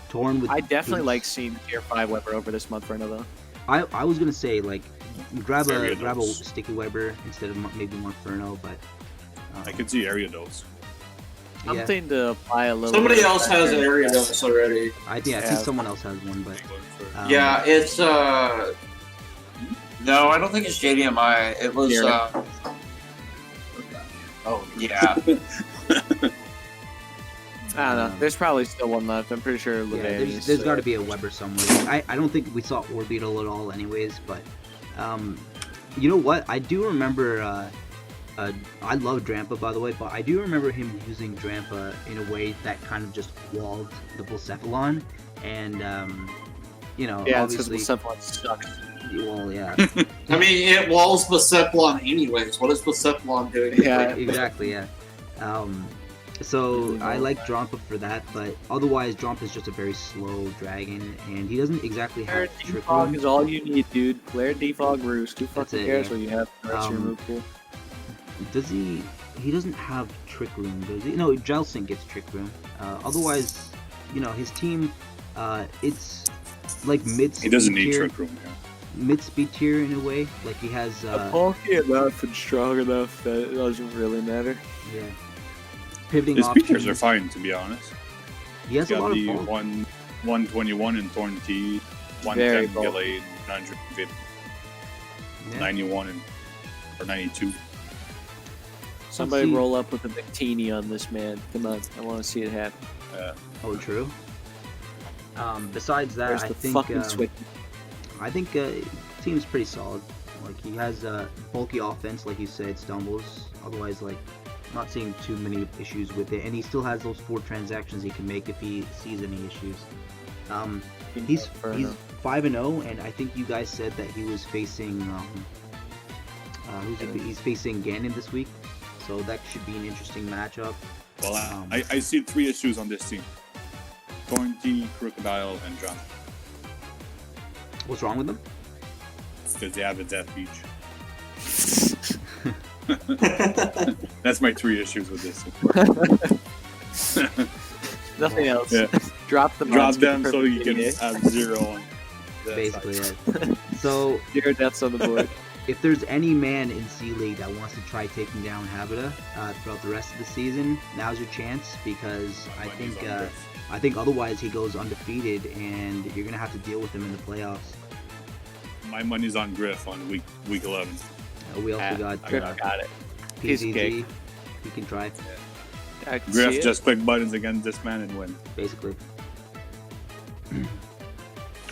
Speaker 1: Torn with
Speaker 3: I definitely
Speaker 1: boots.
Speaker 3: like seeing Tier 5 Weber over this month right now, though.
Speaker 1: I was gonna say like grab a
Speaker 4: Ariados.
Speaker 1: Sticky Webber instead of maybe Monferno, but
Speaker 4: I can see Ariados.
Speaker 1: yeah,
Speaker 3: Something to apply a little.
Speaker 2: Somebody
Speaker 3: bit
Speaker 2: else
Speaker 3: of
Speaker 2: has
Speaker 3: pressure.
Speaker 2: area notes already.
Speaker 1: I think someone else has one, but
Speaker 2: Yeah, it's no, I don't think it's JDMI. It was oh yeah.
Speaker 3: I don't know. There's probably still one left. I'm pretty sure
Speaker 1: Yeah,
Speaker 3: Levani's.
Speaker 1: there's got to be a Weber somewhere. I don't think we saw Orbeetle at all, anyways. But you know what? I do remember. I love Drampa, by the way, but I do remember him using Drampa in a way that kind of just walled the Bullcephalon, and
Speaker 3: Yeah, it's because
Speaker 1: obviously,
Speaker 3: Bullcephalon sucks.
Speaker 1: well, yeah,
Speaker 2: I mean, it walls Bucephalon anyways. What is Bucephalon doing?
Speaker 3: Yeah.
Speaker 1: exactly, yeah. So I like Drampa for that, but otherwise Drampa is just a very slow dragon, and he doesn't exactly
Speaker 3: Flare
Speaker 1: have Trick
Speaker 3: Defog
Speaker 1: Room.
Speaker 3: is all you need, dude. Flare Defog Roost. Who fucking
Speaker 1: it,
Speaker 3: cares
Speaker 1: yeah.
Speaker 3: what you have for the rest of your move pool?
Speaker 1: Does he? He doesn't have Trick Room, does he? No, Jellicent gets Trick Room. Otherwise, his team, it's like mid.
Speaker 4: He doesn't need Trick Room. Yeah.
Speaker 1: Mid-speed tier in a way. Like he has.
Speaker 3: Bulky enough and strong enough that it doesn't really matter.
Speaker 1: Yeah. Pivoting
Speaker 4: His
Speaker 1: options.
Speaker 4: features are fine, to be honest.
Speaker 1: He has
Speaker 4: He's
Speaker 1: a
Speaker 4: got
Speaker 1: lot
Speaker 4: the
Speaker 1: of bulk.
Speaker 4: 121 in Torn T,
Speaker 3: Very
Speaker 4: 110
Speaker 3: bulky.
Speaker 4: Gallade, 950,
Speaker 1: Yeah.
Speaker 4: 91 or 92.
Speaker 3: Somebody
Speaker 1: see.
Speaker 3: roll up with a Victini on this man. Come on, I want to see it happen.
Speaker 1: Oh, true. Besides that,
Speaker 3: Where's
Speaker 1: I
Speaker 3: the
Speaker 1: think.
Speaker 3: fucking switch?
Speaker 1: I think team's pretty solid. Like he has bulky offense, like you said, stumbles. Otherwise, like not seeing too many issues with it, and he still has those 4 transactions he can make if he sees any issues. He's 5-0, and I think you guys said that he was facing he's facing Ganon this week, so that should be an interesting matchup.
Speaker 4: Well, I see 3 issues on this team. Torn T, Crocodile, and Drum.
Speaker 1: What's wrong with them?
Speaker 4: Because they have a Death Beach. That's my 3 issues with this team.
Speaker 3: Nothing else.
Speaker 4: Yeah.
Speaker 3: Drop them.
Speaker 4: Drop
Speaker 3: on
Speaker 4: them so you
Speaker 3: Perfect
Speaker 4: can
Speaker 3: Idiot.
Speaker 4: have 0 on that
Speaker 1: Basically,
Speaker 4: side.
Speaker 1: yeah. So
Speaker 3: 0 deaths on the board.
Speaker 1: if there's any man in C League that wants to try taking down Habita throughout the rest of the season, now's your chance, because I think otherwise he goes undefeated and you're gonna have to deal with him in the playoffs.
Speaker 4: My money's on Griff on week 11.
Speaker 1: We also got
Speaker 3: Griff got it. He's
Speaker 1: PZZ.
Speaker 3: gay.
Speaker 1: He can try,
Speaker 3: I can
Speaker 4: Griff
Speaker 3: see it.
Speaker 4: just click buttons against this man and win.
Speaker 1: basically.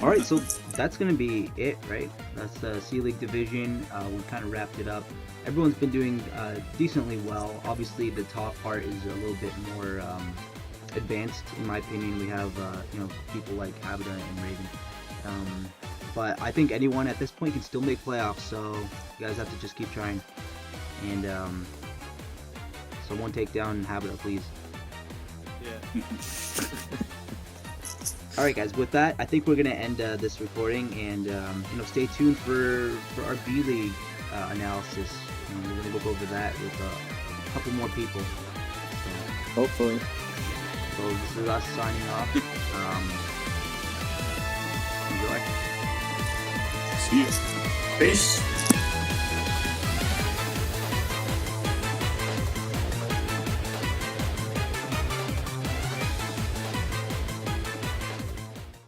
Speaker 1: All right, so that's gonna be it, right? That's the C League division. We kind of wrapped it up. Everyone's been doing decently well. Obviously, the top part is a little bit more advanced in my opinion. We have people like Habita and Raven. But I think anyone at this point can still make playoffs, so you guys have to just keep trying. And someone take down Habita, please.
Speaker 5: Yeah.
Speaker 1: All right, guys. With that, I think we're gonna end this recording, and stay tuned for our B League analysis. We're gonna look over that with a couple more people. So,
Speaker 3: Hopefully.
Speaker 1: so this is us signing off. Enjoy.
Speaker 4: See you.
Speaker 2: Peace.